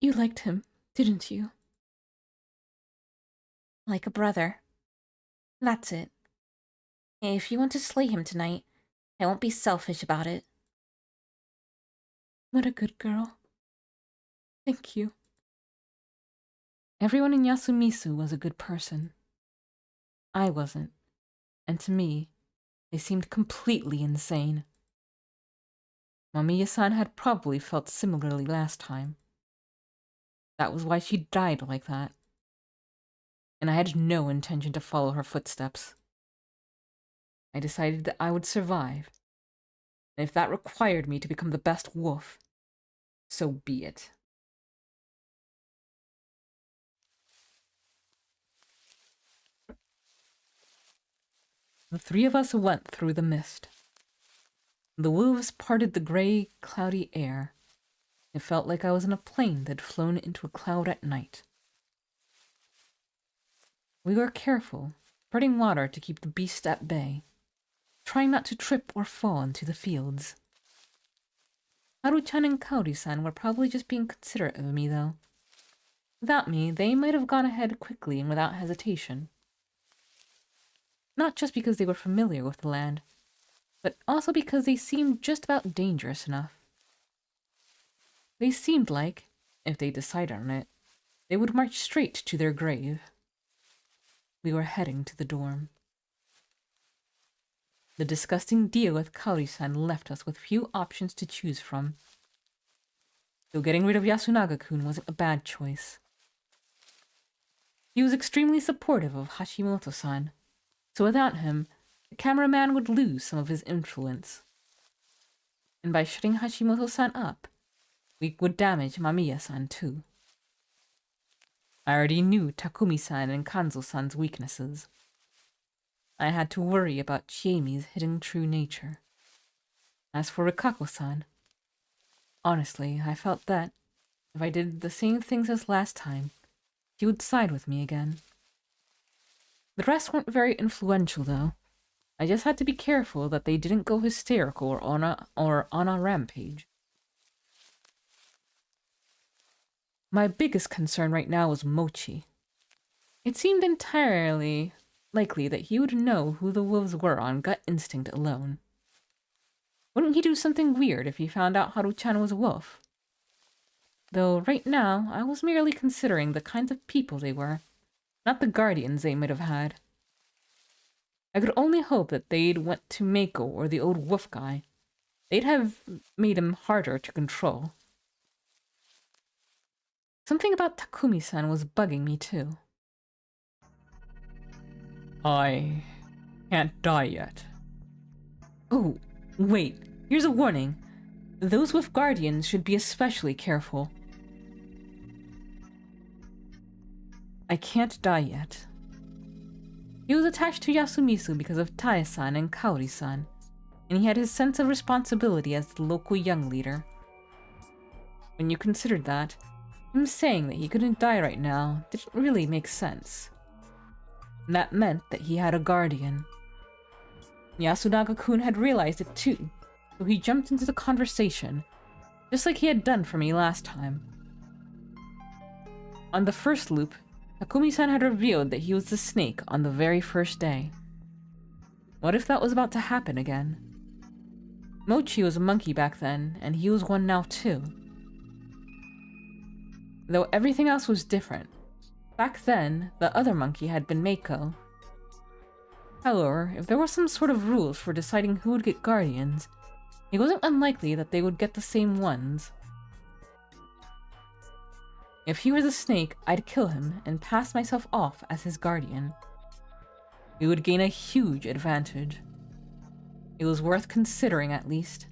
You liked him, didn't you? Like a brother. That's it. If you want to slay him tonight, I won't be selfish about it. What a good girl. Thank you. Everyone in Yasumisu was a good person. I wasn't. And to me, they seemed completely insane. Mamiya-san had probably felt similarly last time. That was why she died like that. And I had no intention to follow her footsteps. I decided that I would survive. And if that required me to become the best wolf, so be it. The three of us went through the mist. The wolves parted the gray, cloudy air. It felt like I was in a plane that had flown into a cloud at night. We were careful, spreading water to keep the beast at bay, trying not to trip or fall into the fields. Haru-chan and Kaori-san were probably just being considerate of me, though. Without me, they might have gone ahead quickly and without hesitation. Not just because they were familiar with the land, but also because they seemed just about dangerous enough. They seemed like, if they decided on it, they would march straight to their grave. We were heading to the dorm. The disgusting deal with Kaori-san left us with few options to choose from. Though getting rid of Yasunaga-kun wasn't a bad choice. He was extremely supportive of Hashimoto-san, so without him, the cameraman would lose some of his influence. And by shutting Hashimoto-san up, we would damage Mamiya-san too. I already knew Takumi-san and Kanzo-san's weaknesses. I had to worry about Chiemi's hidden true nature. As for Rikako-san, honestly, I felt that, if I did the same things as last time, he would side with me again. The rest weren't very influential, though. I just had to be careful that they didn't go hysterical or on a rampage. My biggest concern right now was Mochi. It seemed entirely likely that he would know who the wolves were on gut instinct alone. Wouldn't he do something weird if he found out Haru-chan was a wolf? Though right now, I was merely considering the kinds of people they were, not the guardians they might have had. I could only hope that they'd went to Mako or the old wolf guy. They'd have made him harder to control. Something about Takumi-san was bugging me too. I can't die yet. Oh, wait. Here's a warning. Those with guardians should be especially careful. I can't die yet. He was attached to Yasumisu because of Tae-san and Kaori-san, and he had his sense of responsibility as the local young leader. When you considered that, him saying that he couldn't die right now didn't really make sense. And that meant that he had a guardian. Yasunaga-kun had realized it too, so he jumped into the conversation, just like he had done for me last time. On the first loop, Takumi-san had revealed that he was the snake on the very first day. What if that was about to happen again? Mochi was a monkey back then, and he was one now too. Though everything else was different. Back then, the other monkey had been Mako. However, if there were some sort of rules for deciding who would get guardians, it wasn't unlikely that they would get the same ones. If he was a snake, I'd kill him and pass myself off as his guardian. We would gain a huge advantage. It was worth considering at least.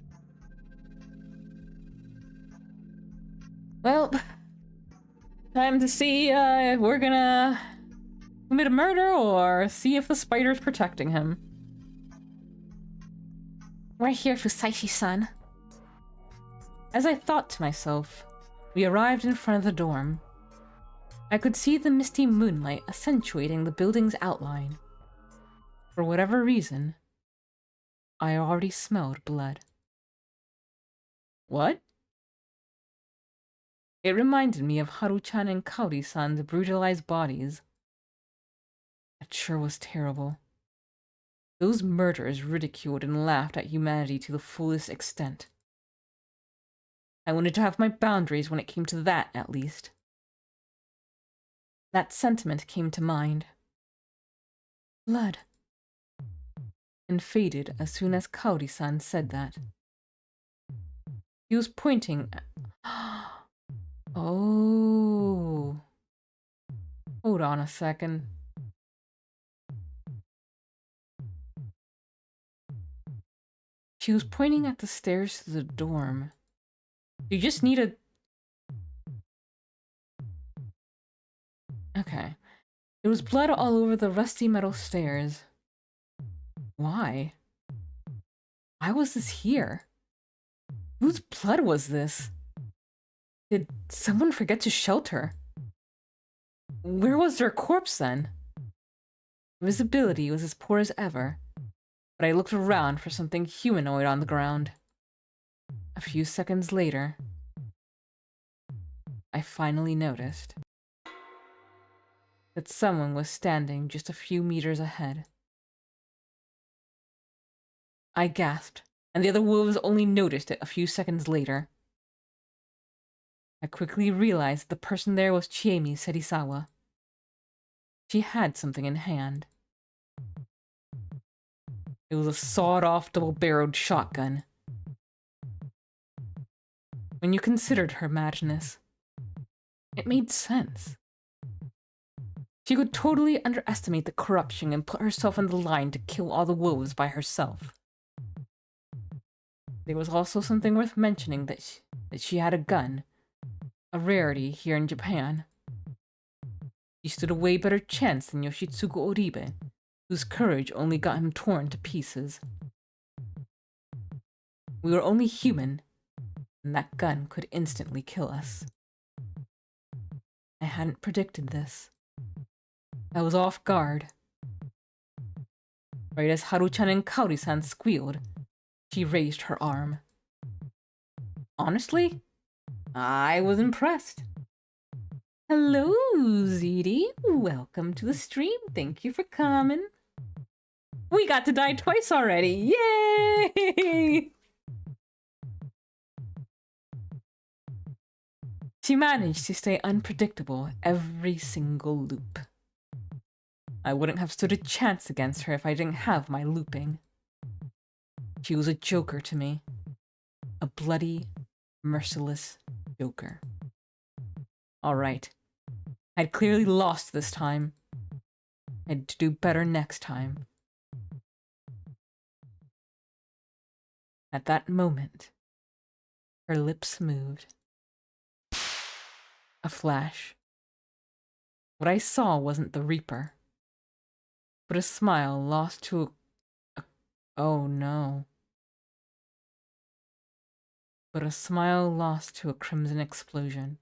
Well, time to see if we're gonna commit a murder or see if the spider's protecting him. We're here for Saishi-san. As I thought to myself, we arrived in front of the dorm. I could see the misty moonlight accentuating the building's outline. For whatever reason, I already smelled blood. What? It reminded me of Haru-chan and Kaori-san's brutalized bodies. That sure was terrible. Those murderers ridiculed and laughed at humanity to the fullest extent. I wanted to have my boundaries when it came to that, at least. That sentiment came to mind. Blood. And faded as soon as Kaori-san said that. He was pointing at... Oh. Hold on a second. She was pointing at the stairs to the dorm. You just need a... Okay. There was blood all over the rusty metal stairs. Why? Why was this here? Whose blood was this? Did someone forget to shelter? Where was their corpse then? Visibility was as poor as ever, but I looked around for something humanoid on the ground. A few seconds later, I finally noticed that someone was standing just a few meters ahead. I gasped, and the other wolves only noticed it a few seconds later. I quickly realized the person there was Chiemi Serizawa. She had something in hand. It was a sawed-off double-barreled shotgun. When you considered her madness, it made sense. She could totally underestimate the corruption and put herself on the line to kill all the wolves by herself. There was also something worth mentioning that she had a gun, a rarity here in Japan. She stood a way better chance than Yoshitsugu Oribe, whose courage only got him torn to pieces. We were only human, and that gun could instantly kill us. I hadn't predicted this. I was off guard. Right as Haru-chan and Kaori-san squealed, she raised her arm. Honestly, I was impressed. Hello, ZD. Welcome to the stream. Thank you for coming. We got to die twice already. Yay! She managed to stay unpredictable every single loop. I wouldn't have stood a chance against her if I didn't have my looping. She was a joker to me. A bloody, merciless joker. Alright. I'd clearly lost this time. I had to do better next time. At that moment, her lips moved. A flash. What I saw wasn't the Reaper, but a smile lost to a oh no. But a smile lost to a crimson explosion.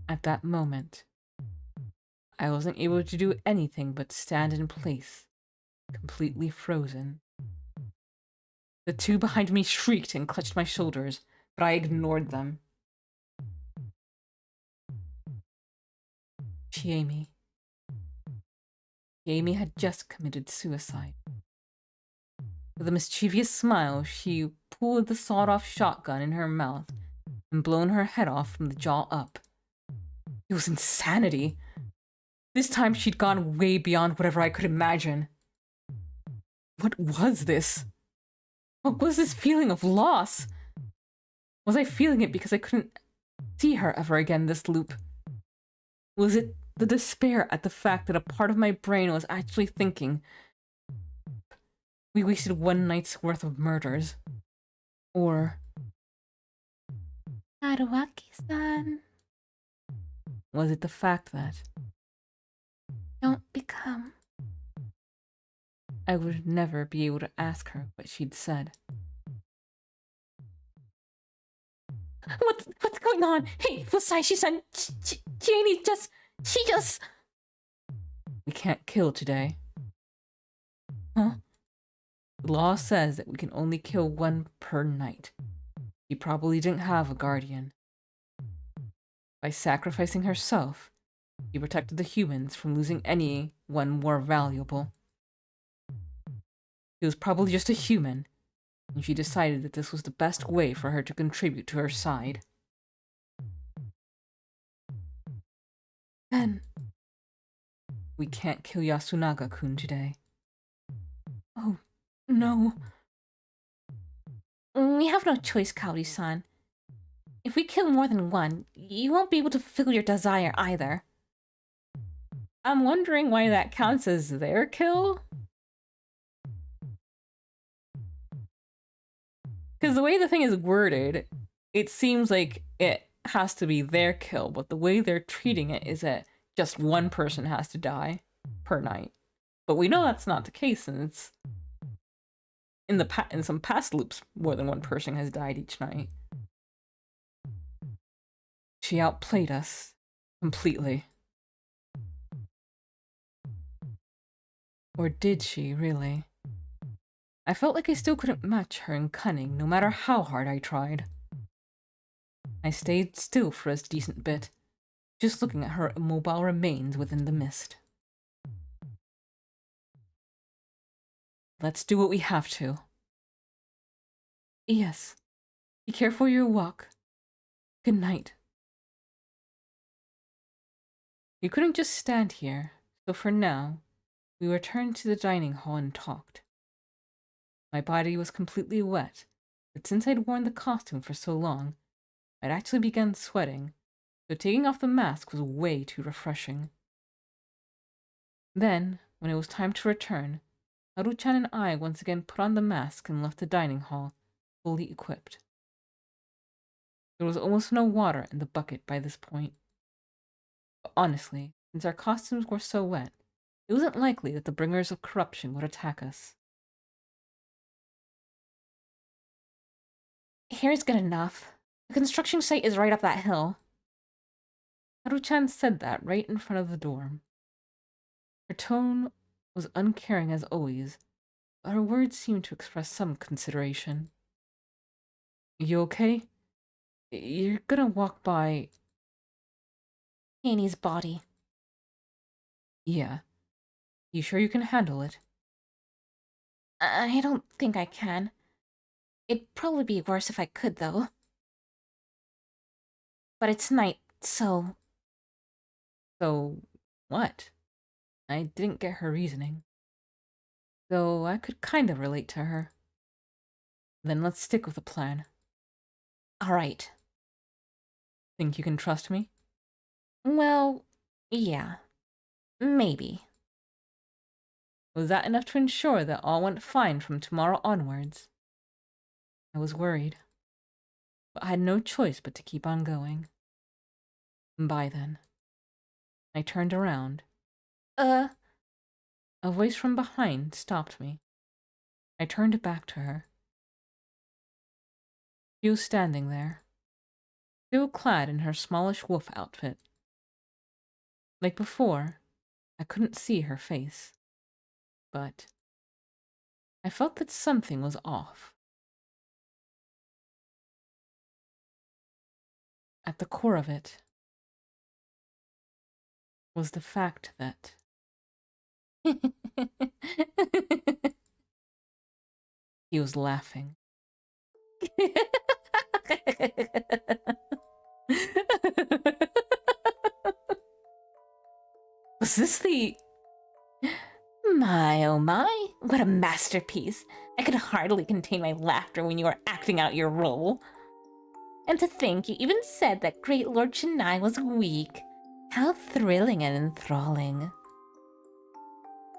At that moment, I wasn't able to do anything but stand in place, completely frozen. The two behind me shrieked and clutched my shoulders, but I ignored them. Chiemi. Chiemi had just committed suicide. With a mischievous smile, she pulled the sawed-off shotgun in her mouth and blown her head off from the jaw up. It was insanity. This time she'd gone way beyond whatever I could imagine. What was this? What was this feeling of loss? Was I feeling it because I couldn't see her ever again this loop? Was it the despair at the fact that a part of my brain was actually thinking, we wasted one night's worth of murders? Or Haruaki-san. Was it the fact that Don't become. I would never be able to ask her what she'd said? What's going on? Hey, Fusashi-san, Janie she just... We can't kill today. Huh? The law says that we can only kill one per night. She probably didn't have a guardian. By sacrificing herself, she protected the humans from losing anyone more valuable. She was probably just a human, and she decided that this was the best way for her to contribute to her side. Then... We can't kill Yasunaga-kun today. Oh, no. We have no choice, Kaori-san. If we kill more than one, you won't be able to fulfill your desire either. I'm wondering why that counts as their kill? Because the way the thing is worded, it seems like it has to be their kill, but the way they're treating it is that just one person has to die per night. But we know that's not the case, since in some past loops, more than one person has died each night. She outplayed us completely. Or did she, really? I felt like I still couldn't match her in cunning, no matter how hard I tried. I stayed still for a decent bit, just looking at her immobile remains within the mist. Let's do what we have to. Yes. Be careful your walk. Good night. You couldn't just stand here, so for now, we returned to the dining hall and talked. My body was completely wet, but since I'd worn the costume for so long, I'd actually begun sweating, so taking off the mask was way too refreshing. Then, when it was time to return, Haru-chan and I once again put on the mask and left the dining hall, fully equipped. There was almost no water in the bucket by this point. But honestly, since our costumes were so wet, it wasn't likely that the bringers of corruption would attack us. Here's good enough. The construction site is right up that hill. Haru-chan said that right in front of the dorm. Her tone was uncaring as always, but her words seemed to express some consideration. You okay? You're gonna walk by... Annie's body. Yeah. You sure you can handle it? I don't think I can. It'd probably be worse if I could, though. But it's night, so... So, what? I didn't get her reasoning. Though I could kind of relate to her. Then let's stick with the plan. Alright. Think you can trust me? Well, yeah. Maybe. Was that enough to ensure that all went fine from tomorrow onwards? I was worried, but I had no choice but to keep on going. Bye then. I turned around. A voice from behind stopped me. I turned back to her. She was standing there, still clad in her smallish wolf outfit. Like before, I couldn't see her face, but I felt that something was off. At the core of it was the fact that he was laughing. Was this the... My, oh my, what a masterpiece. I could hardly contain my laughter when you were acting out your role. And to think you even said that Great Lord Chennai was weak. How thrilling and enthralling.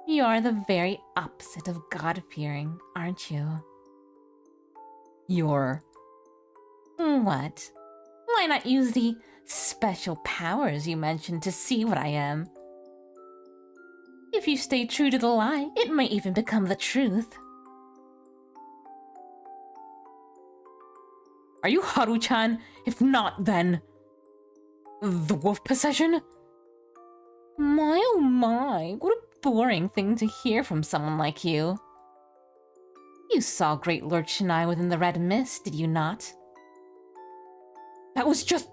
You are the very opposite of God-fearing, aren't you? You're... What? Why not use the special powers you mentioned to see what I am? If you stay true to the lie, it might even become the truth. Are you Haru-chan? If not, then... the wolf possession? My oh my, what a boring thing to hear from someone like you. You saw Great Lord Shinai within the red mist, did you not? That was just...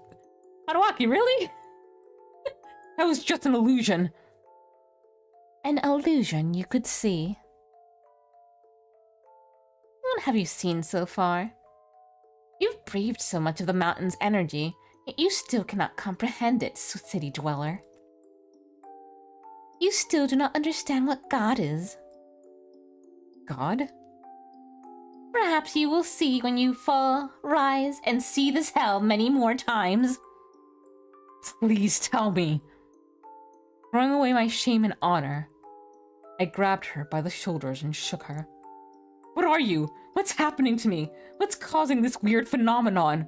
Haruaki, really? That was just an illusion. An illusion you could see. What have you seen so far? You've breathed so much of the mountain's energy, yet you still cannot comprehend it, city dweller. You still do not understand what God is. God? Perhaps you will see when you fall, rise, and see this hell many more times. Please tell me. Throwing away my shame and honor, I grabbed her by the shoulders and shook her. What are you? What's happening to me? What's causing this weird phenomenon?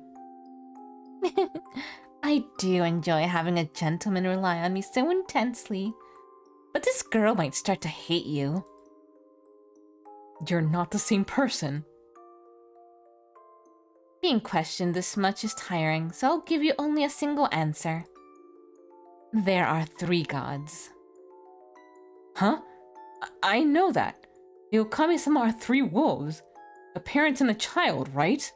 I do enjoy having a gentleman rely on me so intensely. But this girl might start to hate you. You're not the same person. Being questioned this much is tiring, so I'll give you only a single answer. There are 3 gods. Huh? I know that. The Okami-sama are 3 wolves. A parent and a child, right?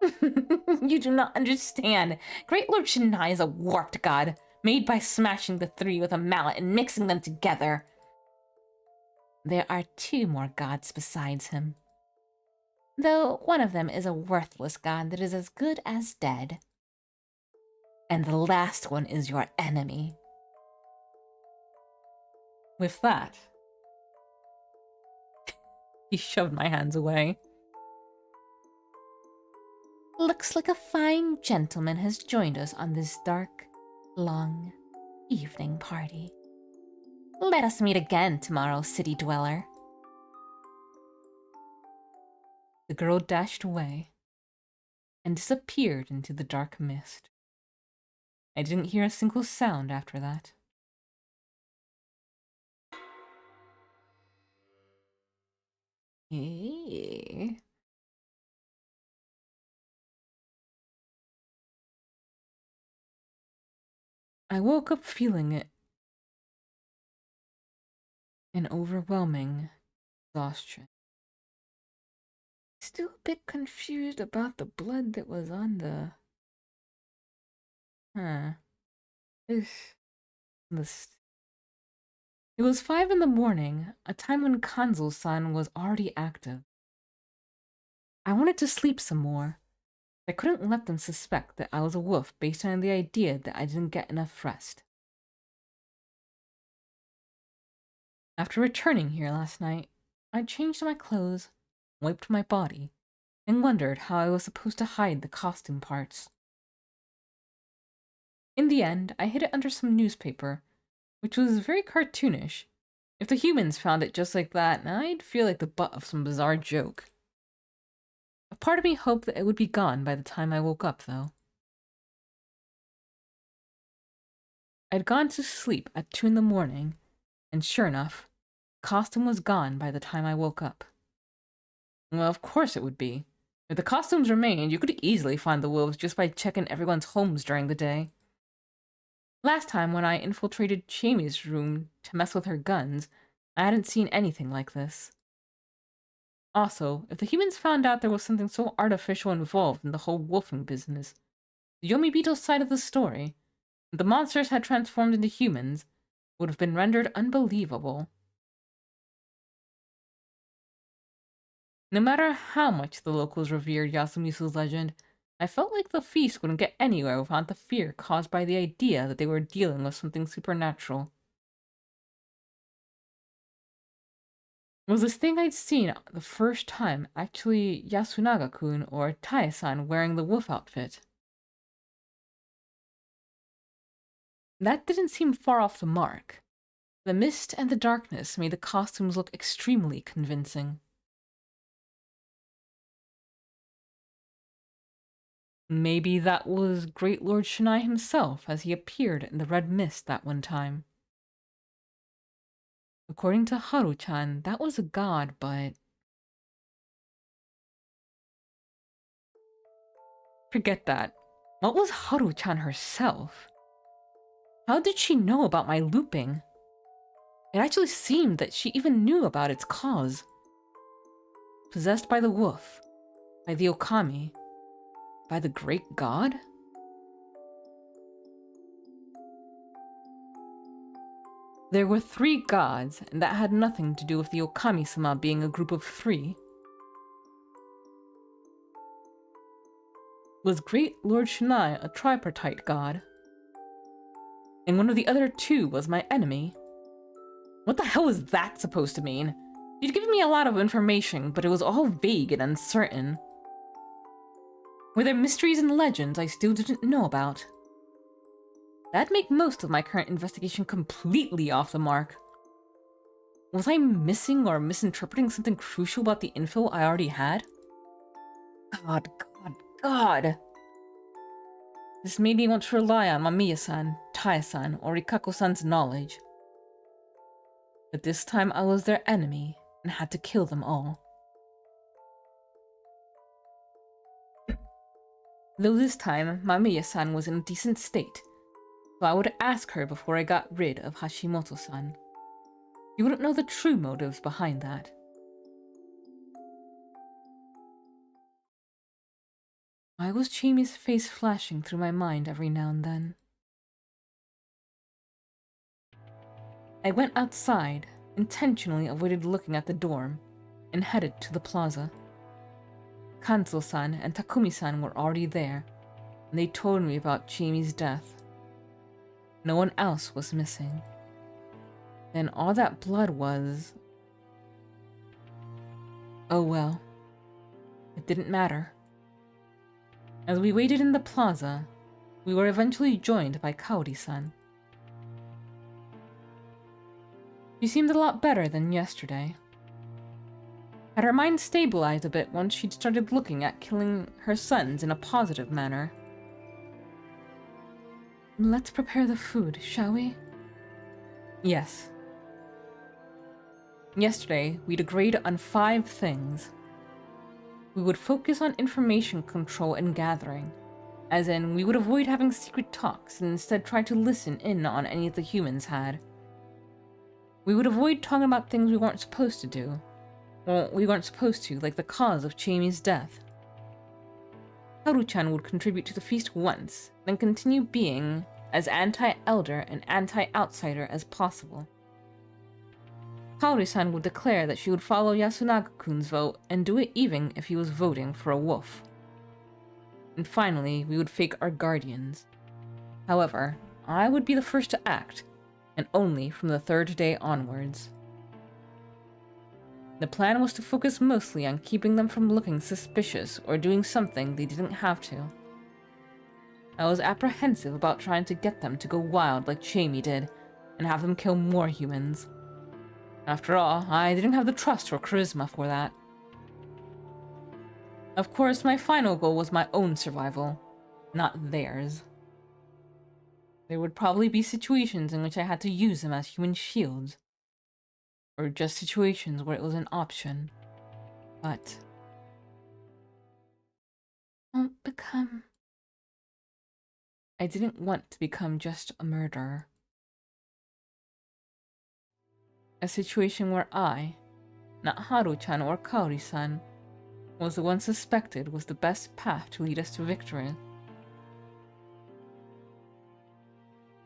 You do not understand. Great Lord Shinai is a warped god, made by smashing the 3 with a mallet and mixing them together. There are 2 more gods besides him. Though one of them is a worthless god that is as good as dead. And the last one is your enemy. With that, he shoved my hands away. Looks like a fine gentleman has joined us on this dark, long evening party. Let us meet again tomorrow, city dweller. The girl dashed away and disappeared into the dark mist. I didn't hear a single sound after that. Hey. I woke up feeling it. An overwhelming exhaustion. Still a bit confused about the blood that was on the... This list. It was 5 in the morning, a time when Kanzo-san was already active. I wanted to sleep some more. I couldn't let them suspect that I was a wolf based on the idea that I didn't get enough rest. After returning here last night, I changed my clothes, wiped my body, and wondered how I was supposed to hide the costume parts. In the end, I hid it under some newspaper, which was very cartoonish. If the humans found it just like that, I'd feel like the butt of some bizarre joke. A part of me hoped that it would be gone by the time I woke up, though. I'd gone to sleep at 2 in the morning, and sure enough, the costume was gone by the time I woke up. Well, of course it would be. If the costumes remained, you could easily find the wolves just by checking everyone's homes during the day. Last time when I infiltrated Chami's room to mess with her guns, I hadn't seen anything like this. Also, if the humans found out there was something so artificial involved in the whole wolfing business, the Yomi Beetle's side of the story, the monsters had transformed into humans, would have been rendered unbelievable. No matter how much the locals revered Yasumisu's legend, I felt like the feast wouldn't get anywhere without the fear caused by the idea that they were dealing with something supernatural. Was this thing I'd seen the first time actually Yasunaga-kun or Tae-san wearing the wolf outfit? That didn't seem far off the mark. The mist and the darkness made the costumes look extremely convincing. Maybe that was Great Lord Shinai himself as he appeared in the red mist that one time. According to Haru-chan, that was a god, but... Forget that. What was Haru-chan herself? How did she know about my looping? It actually seemed that she even knew about its cause. Possessed by the wolf, by the Okami, by the great god? There were 3 gods, and that had nothing to do with the Okami-sama being a group of 3. Was Great Lord Shinai a tripartite god? And one of the other 2 was my enemy? What the hell was that supposed to mean? You'd given me a lot of information, but it was all vague and uncertain. Were there mysteries and legends I still didn't know about? That'd make most of my current investigation completely off the mark. Was I missing or misinterpreting something crucial about the info I already had? God. This made me want to rely on Mamiya-san, Tai-san, or Rikako-san's knowledge. But this time I was their enemy and had to kill them all. Though this time, Mamiya-san was in a decent state, so I would ask her before I got rid of Hashimoto-san. You wouldn't know the true motives behind that. Why was Chimi's face flashing through my mind every now and then? I went outside, intentionally avoided looking at the dorm, and headed to the plaza. Kanzo-san and Takumi-san were already there, and they told me about Chimi's death. No one else was missing. Then all that blood was... Oh well. It didn't matter. As we waited in the plaza, we were eventually joined by Kaori-san. She seemed a lot better than yesterday. Had her mind stabilized a bit once she'd started looking at killing her sons in a positive manner. Let's prepare the food, shall we? Yes. Yesterday, we'd agreed on 5 things. We would focus on information control and gathering, as in we would avoid having secret talks and instead try to listen in on any the humans had. We would avoid talking about things we weren't supposed to do. Well, we weren't supposed to, like the cause of Chimi's death. Haru-chan would contribute to the feast once, then continue being as anti-elder and anti-outsider as possible. Kaori-san would declare that she would follow Yasunaga-kun's vote and do it even if he was voting for a wolf. And finally, we would fake our guardians. However, I would be the first to act, and only from the 3rd day onwards. The plan was to focus mostly on keeping them from looking suspicious or doing something they didn't have to. I was apprehensive about trying to get them to go wild like Chimi did, and have them kill more humans. After all, I didn't have the trust or charisma for that. Of course, my final goal was my own survival, not theirs. There would probably be situations in which I had to use them as human shields, or just situations where it was an option, but... Won't become... I didn't want to become just a murderer. A situation where I, not Haru-chan or Kaori-san, was the one suspected was the best path to lead us to victory.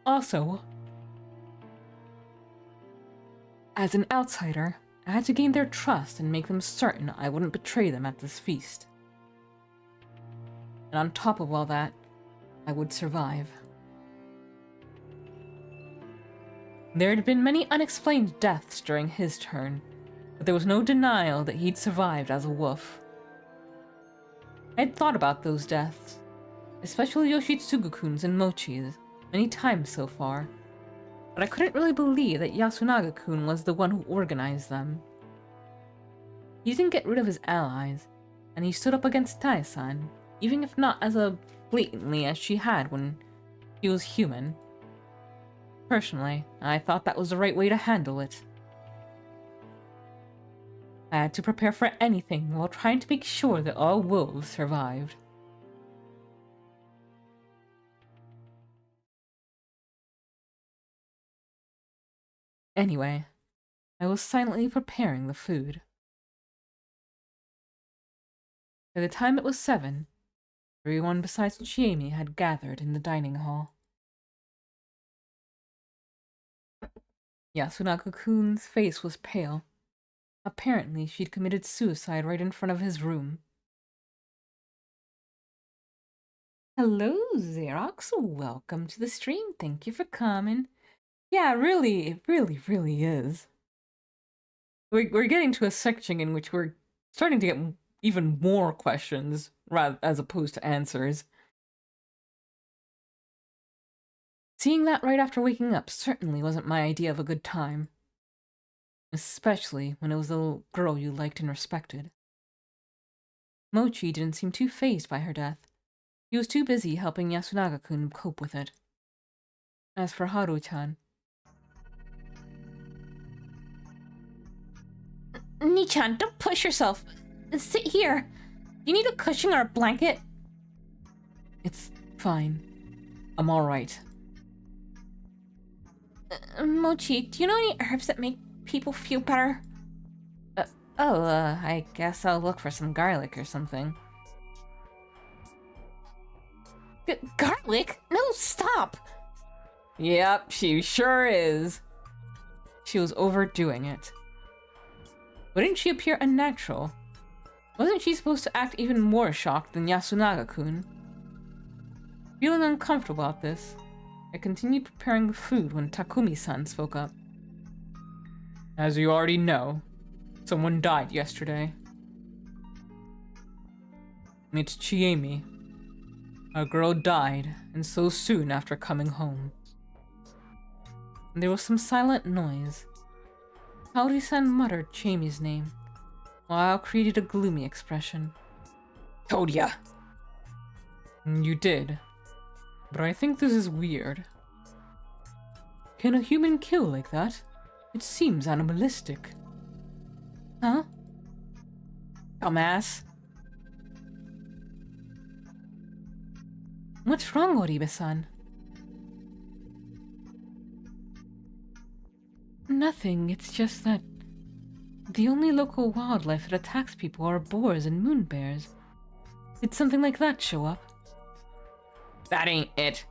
Also, as an outsider, I had to gain their trust and make them certain I wouldn't betray them at this feast. And on top of all that, I would survive. There had been many unexplained deaths during his turn, but there was no denial that he'd survived as a wolf. I had thought about those deaths, especially Yoshitsugu-kun's and Mochi's, many times so far, but I couldn't really believe that Yasunaga-kun was the one who organized them. He didn't get rid of his allies, and he stood up against Tai-san, even if not as blatantly as she had when she was human. Personally, I thought that was the right way to handle it. I had to prepare for anything while trying to make sure that all wolves survived. Anyway, I was silently preparing the food. By the time it was 7, everyone besides Chiemi had gathered in the dining hall. Yasunaka-kun's face was pale. Apparently, she'd committed suicide right in front of his room. Hello, Xerox. Welcome to the stream. Thank you for coming. Yeah, really, it really is. We're getting to a section in which we're starting to get even more questions as opposed to answers. Seeing that right after waking up certainly wasn't my idea of a good time. Especially when it was the little girl you liked and respected. Mochi didn't seem too fazed by her death. He was too busy helping Yasunaga-kun cope with it. As for Haru-chan... Ni-chan, don't push yourself. Sit here. You need a cushion or a blanket? It's fine. I'm alright. Mochi, do you know any herbs that make people feel better? I guess I'll look for some garlic or something. Garlic? No, stop! Yep, she sure is. She was overdoing it. Wouldn't she appear unnatural? Wasn't she supposed to act even more shocked than Yasunaga-kun? Feeling uncomfortable about this, I continued preparing the food when Takumi-san spoke up. As you already know, someone died yesterday. It's Chiemi. A girl died, and so soon after coming home. There was some silent noise. Kaori-san muttered Chiemi's name, while I created a gloomy expression. Told ya! You did. But I think this is weird. Can a human kill like that? It seems animalistic. Huh? Dumbass. What's wrong, Oribe-san? Nothing, it's just that the only local wildlife that attacks people are boars and moon bears. Did something like that show up? That ain't it.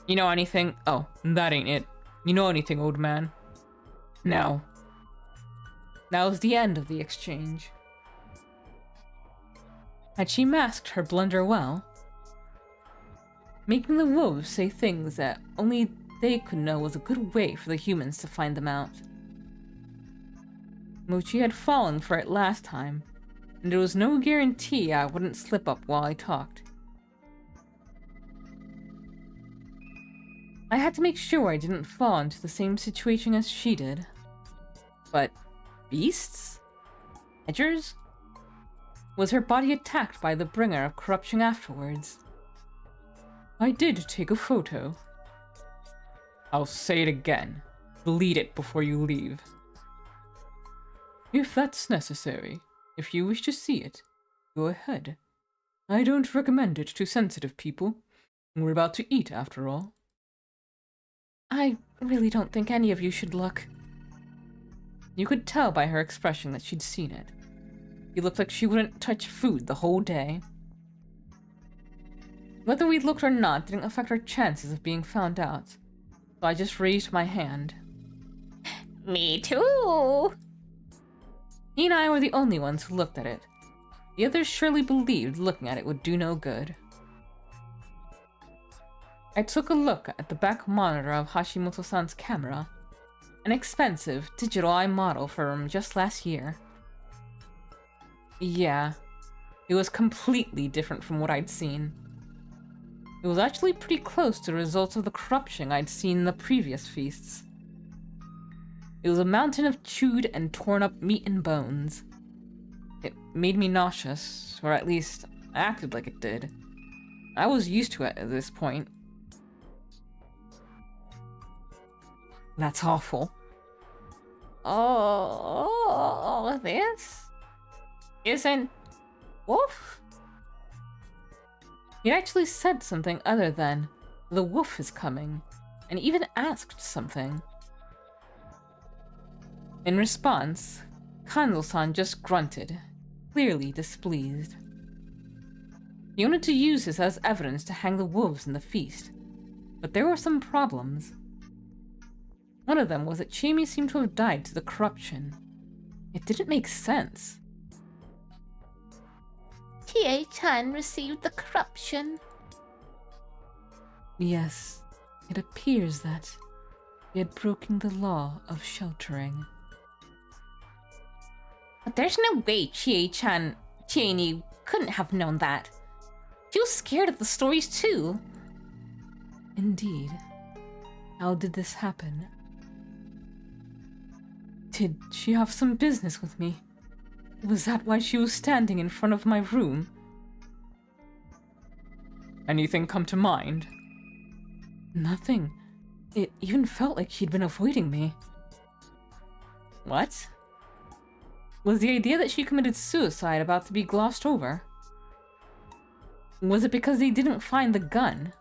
You know anything? Oh, that ain't it. You know anything, old man? No. That was the end of the exchange. Had she masked her blunder well? Making the wolves say things that only they could know was a good way for the humans to find them out. Mochi had fallen for it last time, and there was no guarantee I wouldn't slip up while I talked. I had to make sure I didn't fall into the same situation as she did. But beasts? Edgers? Was her body attacked by the bringer of corruption afterwards? I did take a photo. I'll say it again. Delete it before you leave. If that's necessary, if you wish to see it, go ahead. I don't recommend it to sensitive people. We're about to eat, after all. I really don't think any of you should look. You could tell by her expression that she'd seen it. She looked like she wouldn't touch food the whole day. Whether we looked or not didn't affect our chances of being found out, so I just raised my hand. Me too! He and I were the only ones who looked at it. The others surely believed looking at it would do no good. I took a look at the back monitor of Hashimoto-san's camera, an expensive digital eye model from just last year. Yeah, it was completely different from what I'd seen. It was actually pretty close to the results of the corruption I'd seen in the previous feasts. It was a mountain of chewed and torn up meat and bones. It made me nauseous, or at least acted like it did. I was used to it at this point. That's awful. Oh, this isn't wolf? He actually said something other than, the wolf is coming, and even asked something. In response, Kanzo-san just grunted, clearly displeased. He wanted to use this as evidence to hang the wolves in the feast, but there were some problems. One of them was that Chiemi seemed to have died to the corruption. It didn't make sense. Tie-chan received the corruption. Yes, it appears that he had broken the law of sheltering. But there's no way Chieni couldn't have known that. She was scared of the stories too. Indeed. How did this happen? Did she have some business with me? Was that why she was standing in front of my room? Anything come to mind? Nothing. It even felt like she'd been avoiding me. What? Was the idea that she committed suicide about to be glossed over? Was it because they didn't find the gun?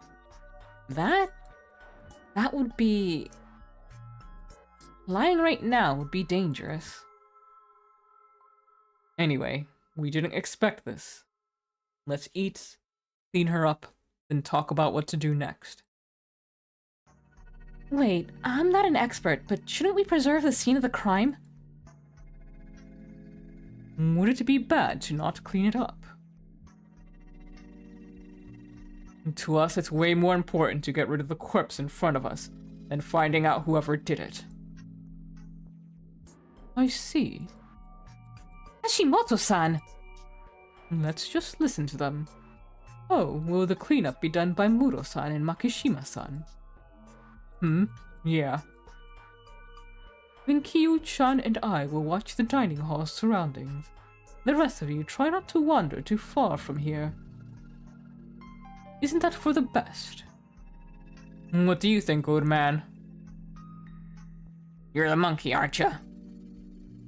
That would be... Lying right now would be dangerous. Anyway, we didn't expect this. Let's eat, clean her up, then talk about what to do next. Wait, I'm not an expert, but shouldn't we preserve the scene of the crime? Would it be bad to not clean it up? To us, it's way more important to get rid of the corpse in front of us than finding out whoever did it. I see. Hashimoto-san! Let's just listen to them. Oh, will the cleanup be done by Muro-san and Makishima-san? Yeah. Then Kyu-chan and I will watch the dining hall surroundings. The rest of you try not to wander too far from here. Isn't that for the best? What do you think, old man? You're the monkey, aren't you?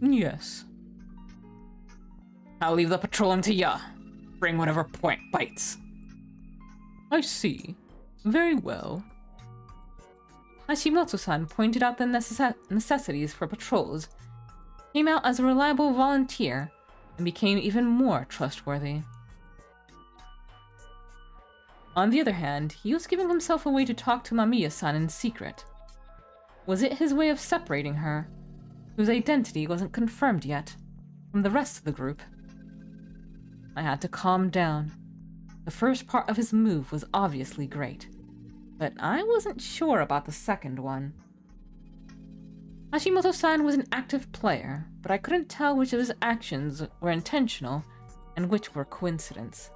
Yes. I'll leave the patrolling to ya. Bring whatever point bites. I see. Very well. Hashimoto-san pointed out the necessities for patrols, came out as a reliable volunteer, and became even more trustworthy. On the other hand, he was giving himself away to talk to Mamiya-san in secret. Was it his way of separating her, whose identity wasn't confirmed yet, from the rest of the group? I had to calm down. The first part of his move was obviously great, but I wasn't sure about the second one. Hashimoto-san was an active player, but I couldn't tell which of his actions were intentional and which were coincidence.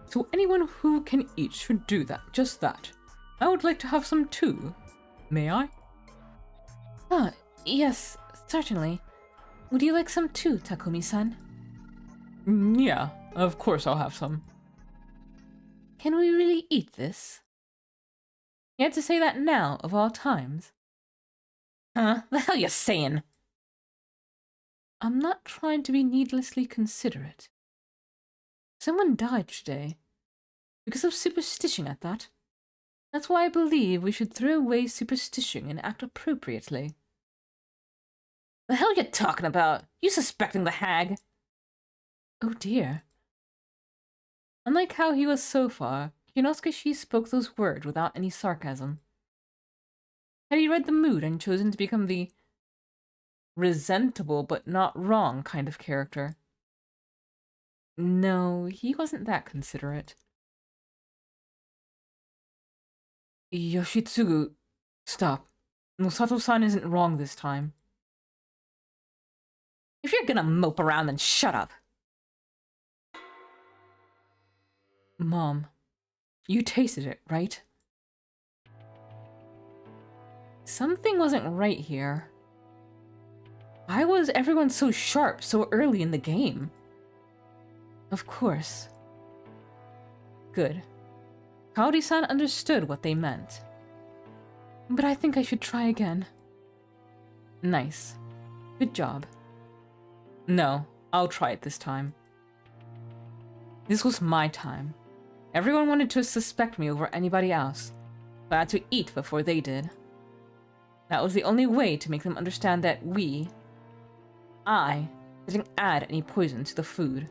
So anyone who can eat should do that, just that. I would like to have some too. May I? Ah, yes, certainly. Would you like some too, Takumi-san? Yeah, of course I'll have some. Can we really eat this? You had to say that now, of all times. Huh? The hell you saying? I'm not trying to be needlessly considerate. Someone died today. Because of superstition at that. That's why I believe we should throw away superstition and act appropriately. The hell you talking about? You suspecting the hag? Oh dear. Unlike how he was so far, Kinosuke spoke those words without any sarcasm. Had he read the mood and chosen to become the resentable but not wrong kind of character? No, he wasn't that considerate. Yoshitsugu, stop. Nosato-san isn't wrong this time. If you're gonna mope around, then shut up. Mom, you tasted it, right? Something wasn't right here. Why was everyone so sharp so early in the game? Of course. Good. Kaori-san understood what they meant. But I think I should try again. Nice. Good job. No, I'll try it this time. This was my time. Everyone wanted to suspect me over anybody else, but I had to eat before they did. That was the only way to make them understand that I, didn't add any poison to the food.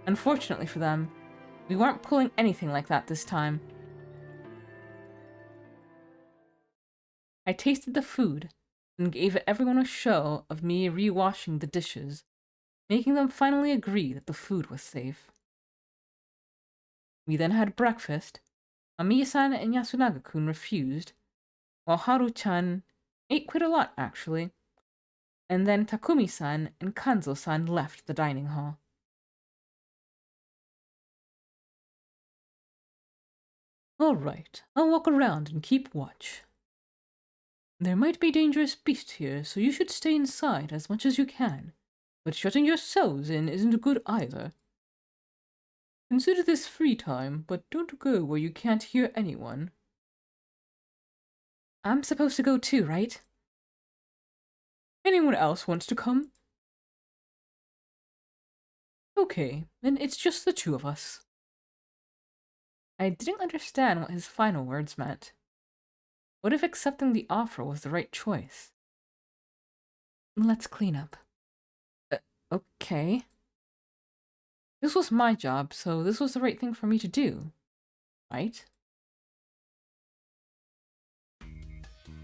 Unfortunately for them, we weren't pulling anything like that this time. I tasted the food and gave everyone a show of me re-washing the dishes, making them finally agree that the food was safe. We then had breakfast. Amiya-san and Yasunaga-kun refused, while Haru-chan ate quite a lot, actually. And then Takumi-san and Kanzo-san left the dining hall. All right, I'll walk around and keep watch. There might be dangerous beasts here, so you should stay inside as much as you can. But shutting yourselves in isn't good either. Consider this free time, but don't go where you can't hear anyone. I'm supposed to go too, right? Anyone else wants to come? Okay, then it's just the two of us. I didn't understand what his final words meant. What if accepting the offer was the right choice? Let's clean up. Okay. This was my job, so this was the right thing for me to do, right?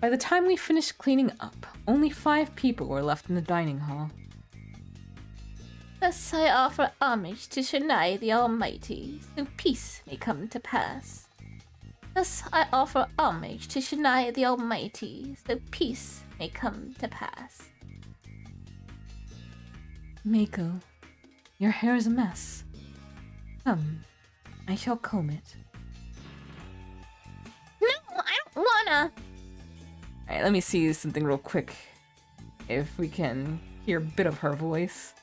By the time we finished cleaning up, only 5 people were left in the dining hall. Thus I offer homage to Shanai the Almighty, so peace may come to pass. Thus I offer homage to Shanai the Almighty, so peace may come to pass. Mako, your hair is a mess. Come, I shall comb it. No, I don't wanna! Alright, let me see something real quick. If we can hear a bit of her voice.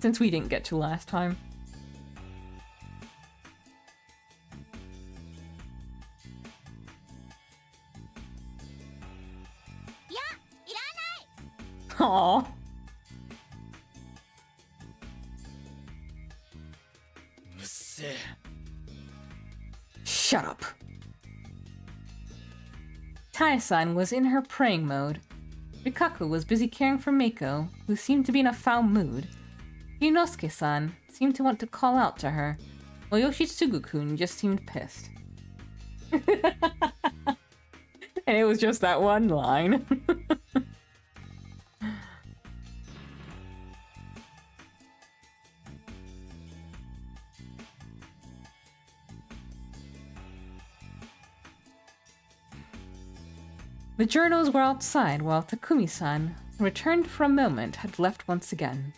Since we didn't get to last time. Aww. Shut up. Tai-san was in her praying mode. Rikaku was busy caring for Mako, who seemed to be in a foul mood. Inosuke-san seemed to want to call out to her, while Yoshitsugu-kun just seemed pissed. And it was just that one line. The journals were outside while Takumi-san, returned for a moment, had left once again.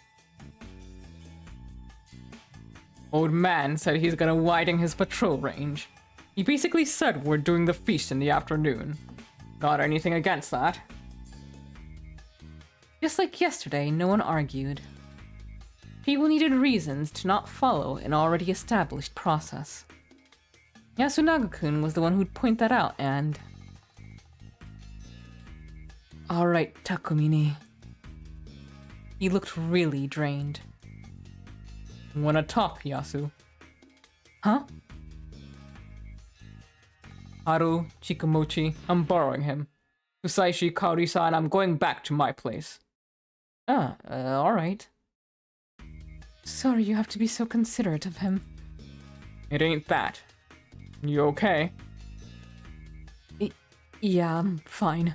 Old man said he's gonna widen his patrol range. He basically said we're doing the feast in the afternoon. Got anything against that? Just like yesterday, no one argued. People needed reasons to not follow an already established process. Yasunaga-kun was the one who'd point that out and... Alright, Takumi-ni. He looked really drained. Wanna talk, Yasu? Huh? Haru, Chikamochi, I'm borrowing him. Kusaishi, Kaori-san, I'm going back to my place. Alright. Sorry you have to be so considerate of him. It ain't that. You okay? Yeah, I'm fine.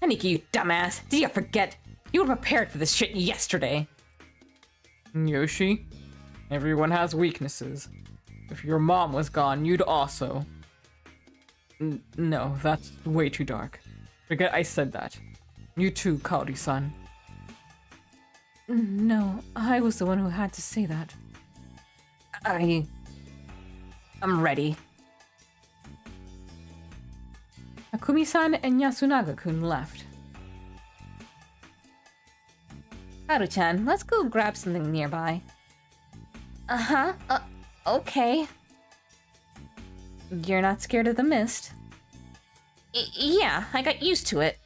Aniki, you dumbass! Did you forget? You were prepared for this shit yesterday! Yoshi, everyone has weaknesses. If your mom was gone, you'd also. No, that's way too dark. Forget I said that. You too, Kaori-san. No, I was the one who had to say that. I'm ready. Kumi-san and Yasunaga-kun left. Haru-chan, let's go grab something nearby. Uh-huh. Okay. You're not scared of the mist? Yeah, I got used to it.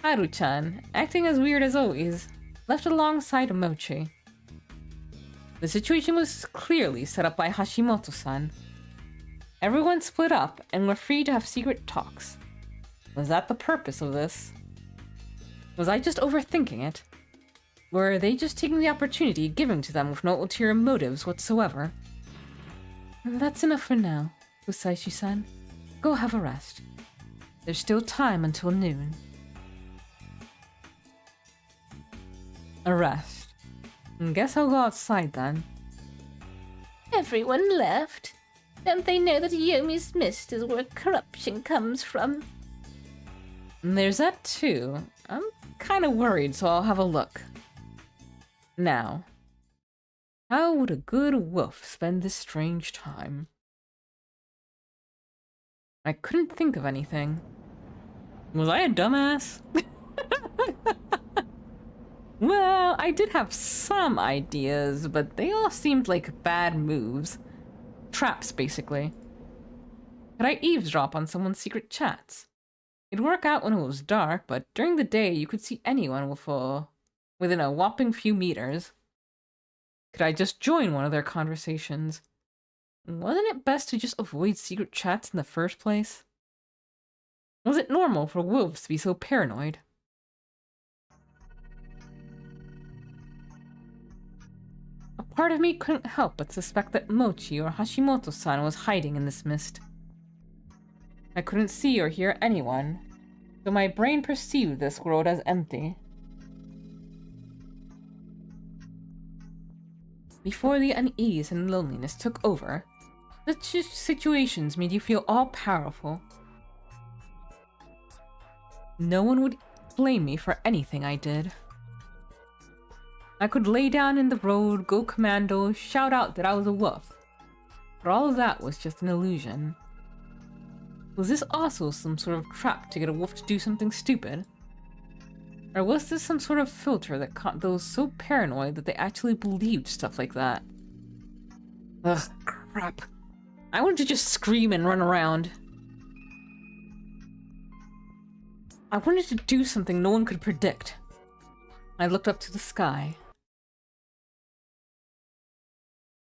Haru-chan, acting as weird as always, left alongside Mochi. The situation was clearly set up by Hashimoto-san. Everyone split up and were free to have secret talks. Was that the purpose of this? Was I just overthinking it? Were they just taking the opportunity given to them with no ulterior motives whatsoever? That's enough for now, Usaishi-san. Go have a rest. There's still time until noon. A rest. Guess I'll go outside then. Everyone left. Don't they know that Yomi's mist is where corruption comes from? There's that too. I'm kind of worried, so I'll have a look. Now, how would a good wolf spend this strange time? I couldn't think of anything. Was I a dumbass? Well, I did have some ideas, but they all seemed like bad moves. Traps, basically. Could I eavesdrop on someone's secret chats? It'd work out when it was dark, but during the day you could see anyone within a whopping few meters. Could I just join one of their conversations? Wasn't it best to just avoid secret chats in the first place? Was it normal for wolves to be so paranoid? A part of me couldn't help but suspect that Mochi or Hashimoto-san was hiding in this mist. I couldn't see or hear anyone, so my brain perceived this world as empty. Before the unease and loneliness took over, such situations made you feel all-powerful. No one would blame me for anything I did. I could lay down in the road, go commando, shout out that I was a wolf. But all of that was just an illusion. Was this also some sort of trap to get a wolf to do something stupid? Or was this some sort of filter that caught those so paranoid that they actually believed stuff like that? Ugh, crap. I wanted to just scream and run around. I wanted to do something no one could predict. I looked up to the sky.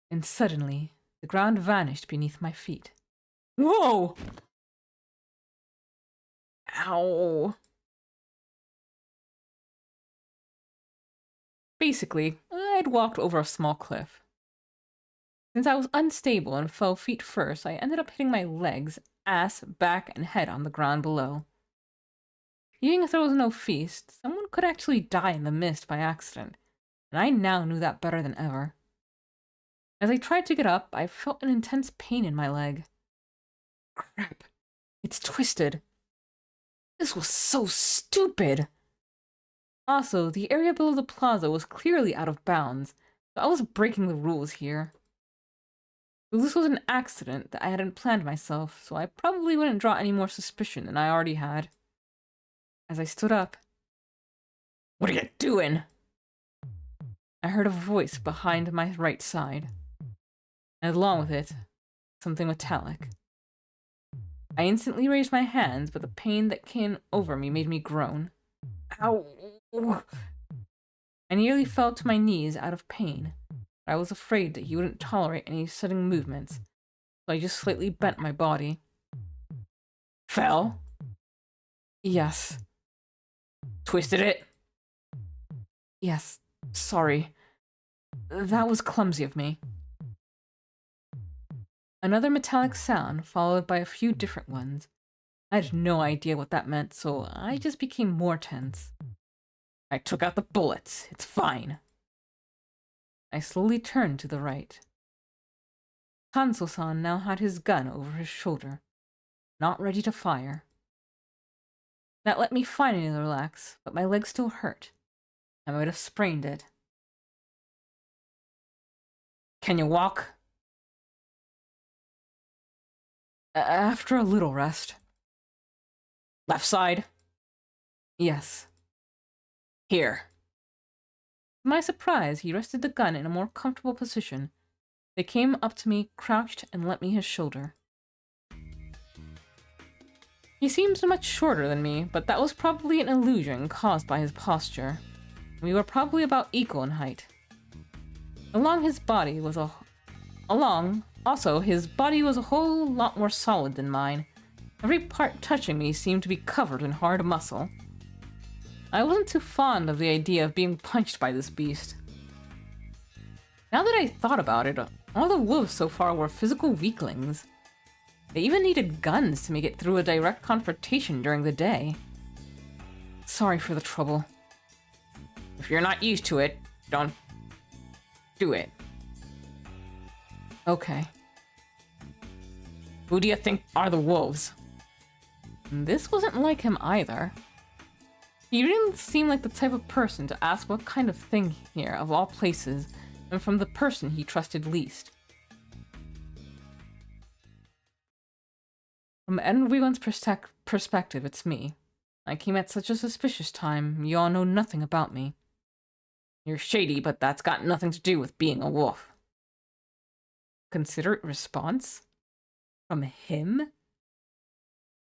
And suddenly, the ground vanished beneath my feet. Whoa! Ow. Basically, I'd walked over a small cliff. Since I was unstable and fell feet first, I ended up hitting my legs, ass, back, and head on the ground below. Even if there was no feast, someone could actually die in the mist by accident, and I now knew that better than ever. As I tried to get up, I felt an intense pain in my leg. Crap, it's twisted. This was so stupid! Also, the area below the plaza was clearly out of bounds, so I was breaking the rules here. Though this was an accident that I hadn't planned myself, so I probably wouldn't draw any more suspicion than I already had. As I stood up, "What are you doing?" I heard a voice behind my right side, and along with it, something metallic. I instantly raised my hands, but the pain that came over me made me groan. Ow! I nearly fell to my knees out of pain, but I was afraid that he wouldn't tolerate any sudden movements, so I just slightly bent my body. Fell? Yes. Twisted it? Yes, sorry. That was clumsy of me. Another metallic sound, followed by a few different ones. I had no idea what that meant, so I just became more tense. I took out the bullets. It's fine. I slowly turned to the right. Hanzo-san now had his gun over his shoulder, not ready to fire. That let me finally relax, but my leg still hurt. I might have sprained it. Can you walk? After a little rest. Left side? Yes. Here. To my surprise, he rested the gun in a more comfortable position. They came up to me, crouched, and lent me his shoulder. He seems much shorter than me, but that was probably an illusion caused by his posture. We were probably about equal in height. His body was a whole lot more solid than mine. Every part touching me seemed to be covered in hard muscle. I wasn't too fond of the idea of being punched by this beast. Now that I thought about it, all the wolves so far were physical weaklings. They even needed guns to make it through a direct confrontation during the day. Sorry for the trouble. If you're not used to it, don't do it. Okay. Who do you think are the wolves? This wasn't like him either. He didn't seem like the type of person to ask what kind of thing here, of all places, and from the person he trusted least. From everyone's perspective, it's me. I came at such a suspicious time, you all know nothing about me. You're shady, but that's got nothing to do with being a wolf. Considerate response? From him?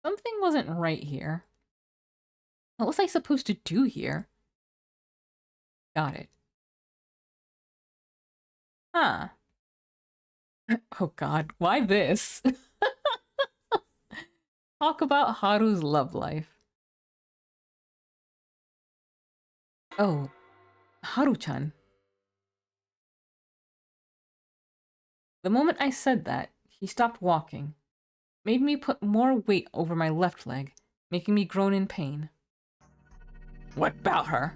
Something wasn't right here. What was I supposed to do here? Got it. Huh. Oh god, why this? Talk about Haru's love life. Oh, Haru-chan. The moment I said that, he stopped walking. Made me put more weight over my left leg, making me groan in pain. What about her?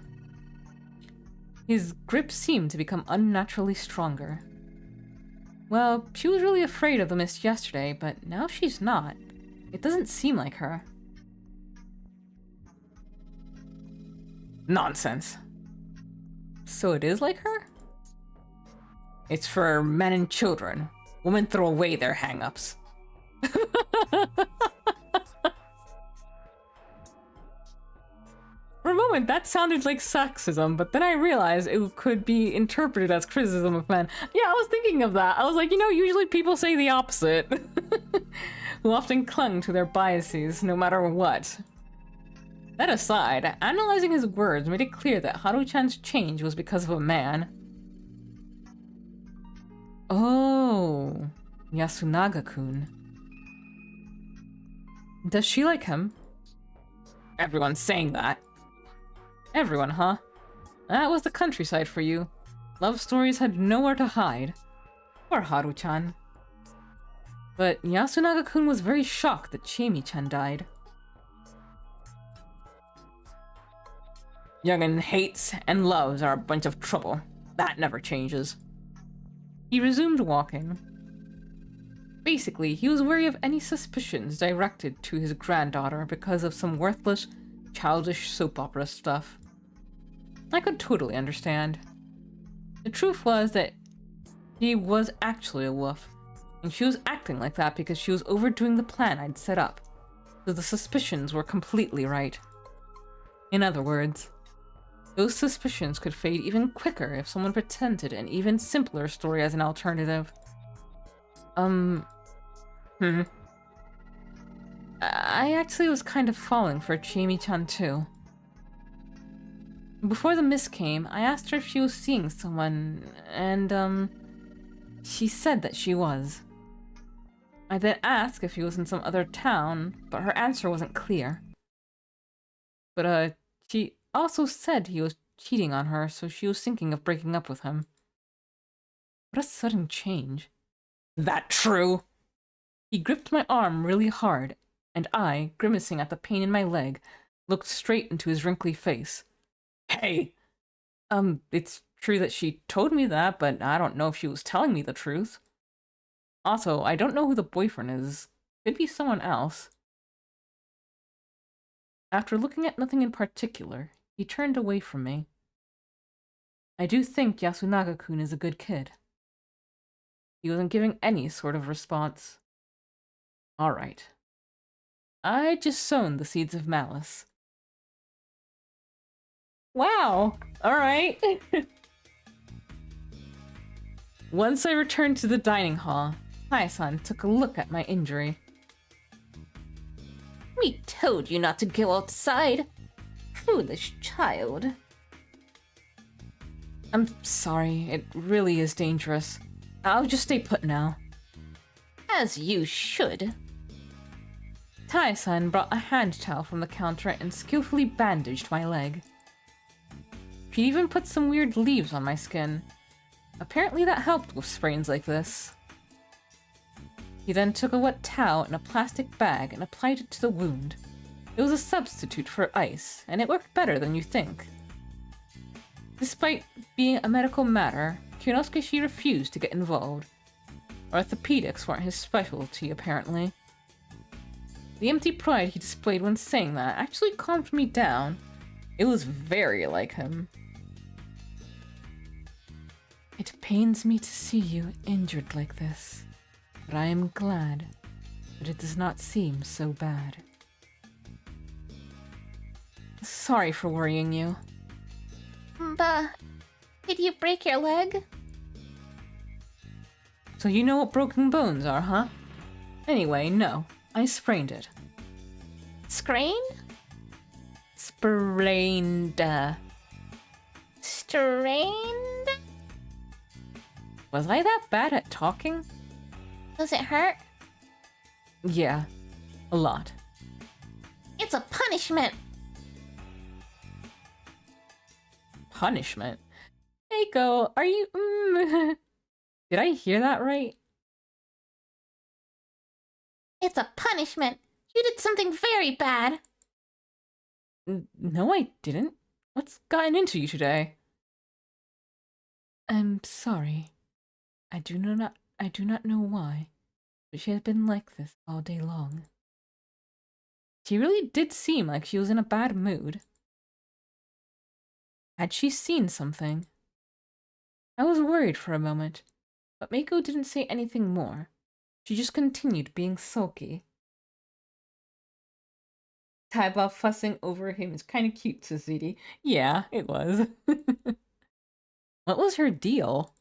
His grip seemed to become unnaturally stronger. Well, she was really afraid of the mist yesterday, but now she's not. It doesn't seem like her. Nonsense. So it is like her? It's for men and children. Women throw away their hang-ups. For a moment, that sounded like sexism, but then I realized it could be interpreted as criticism of men. Yeah, I was thinking of that. I was like, you know, usually people say the opposite. Who often clung to their biases, no matter what. That aside, analyzing his words made it clear that Haru-chan's change was because of a man. Oh, Yasunaga-kun. Does she like him? Everyone's saying that. Everyone, huh? That was the countryside for you. Love stories had nowhere to hide. Poor Haru-chan. But Yasunaga-kun was very shocked that Chiemi-chan died. Youngin hates and loves are a bunch of trouble. That never changes. He resumed walking. Basically, he was wary of any suspicions directed to his granddaughter because of some worthless, childish soap opera stuff. I could totally understand. The truth was that he was actually a wolf, and she was acting like that because she was overdoing the plan I'd set up, so the suspicions were completely right. In other words, those suspicions could fade even quicker if someone pretended an even simpler story as an alternative. I actually was kind of falling for Chiemi-chan too. Before the mist came, I asked her if she was seeing someone, and, she said that she was. I then asked if he was in some other town, but her answer wasn't clear. But, she also said he was cheating on her, so she was thinking of breaking up with him. What a sudden change. That true? He gripped my arm really hard, and I, grimacing at the pain in my leg, looked straight into his wrinkly face. Hey! It's true that she told me that, but I don't know if she was telling me the truth. Also, I don't know who the boyfriend is. Could be someone else. After looking at nothing in particular, he turned away from me. I do think Yasunaga-kun is a good kid. He wasn't giving any sort of response. Alright. I just sown the seeds of malice. Wow! Alright. Once I returned to the dining hall, Hai-san took a look at my injury. We told you not to go outside. Foolish child. I'm sorry, it really is dangerous. I'll just stay put now. As you should. Tai-san brought a hand towel from the counter and skillfully bandaged my leg. He even put some weird leaves on my skin. Apparently that helped with sprains like this. He then took a wet towel in a plastic bag and applied it to the wound. It was a substitute for ice, and it worked better than you think. Despite being a medical matter, Kyonosuke refused to get involved. Orthopedics weren't his specialty, apparently. The empty pride he displayed when saying that actually calmed me down. It was very like him. It pains me to see you injured like this, but I am glad that it does not seem so bad. Sorry for worrying you. But did you break your leg? So you know what broken bones are, huh? Anyway, no. I sprained it. Scrain? Sprained. Strained? Was I that bad at talking? Does it hurt? Yeah, a lot. It's a punishment. Punishment? Eiko, are you... Did I hear that right? It's a punishment. You did something very bad. No, I didn't. What's gotten into you today? I'm sorry. I do not know why, but she has been like this all day long. She really did seem like she was in a bad mood. Had she seen something? I was worried for a moment, but Mako didn't say anything more. She just continued being sulky. Taiba fussing over him is kind of cute, says Ziti. Yeah, it was. What was her deal?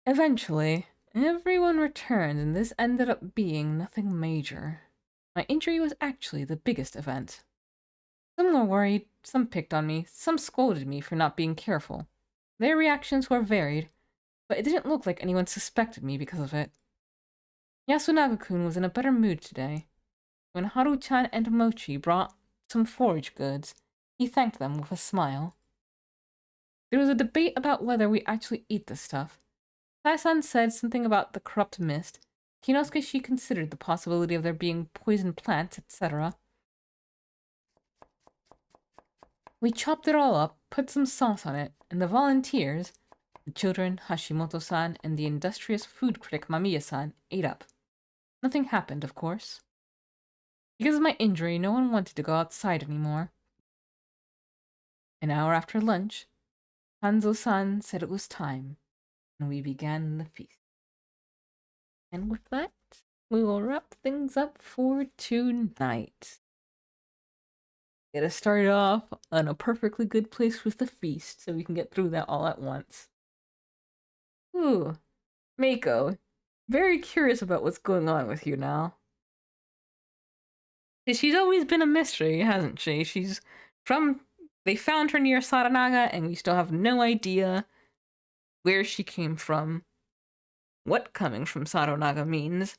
Eventually, everyone returned and this ended up being nothing major. My injury was actually the biggest event. Some were worried, some picked on me, some scolded me for not being careful. Their reactions were varied, but it didn't look like anyone suspected me because of it. Yasunaga-kun was in a better mood today. When Haru-chan and Mochi brought some forage goods, he thanked them with a smile. There was a debate about whether we actually eat the stuff. Tai-san said something about the corrupt mist. Kinosuke considered the possibility of there being poison plants, etc. We chopped it all up, put some sauce on it, and the volunteers, the children, Hashimoto-san, and the industrious food critic Mamiya-san, ate up. Nothing happened, of course. Because of my injury, no one wanted to go outside anymore. An hour after lunch, Hanzo-san said it was time, and we began the feast. And with that, we will wrap things up for tonight. Get us started off on a perfectly good place with the feast, so we can get through that all at once. Ooh, Mako, very curious about what's going on with you now. She's always been a mystery, hasn't she? They found her near Saranaga, and we still have no idea where she came from, what coming from Saranaga means,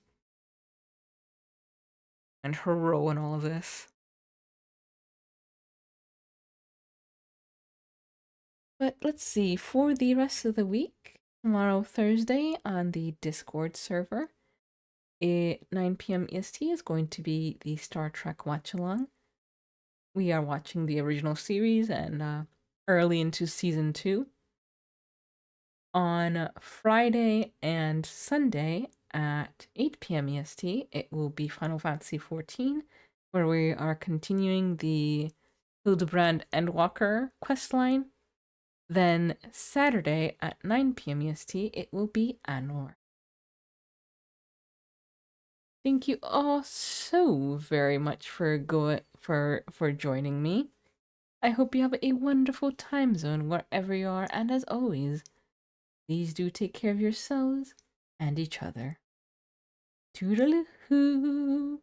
and her role in all of this. But let's see, for the rest of the week, tomorrow, Thursday, on the Discord server, at 9 p.m. EST is going to be the Star Trek watch-along. We are watching the original series and early into Season 2. On Friday and Sunday at 8 p.m. EST, it will be Final Fantasy XIV, where we are continuing the Hildebrand Endwalker questline. Then Saturday at 9 p.m. EST, it will be Anor. Thank you all so very much for joining me. I hope you have a wonderful time zone wherever you are, and as always, please do take care of yourselves and each other. Toodaloo-hoo!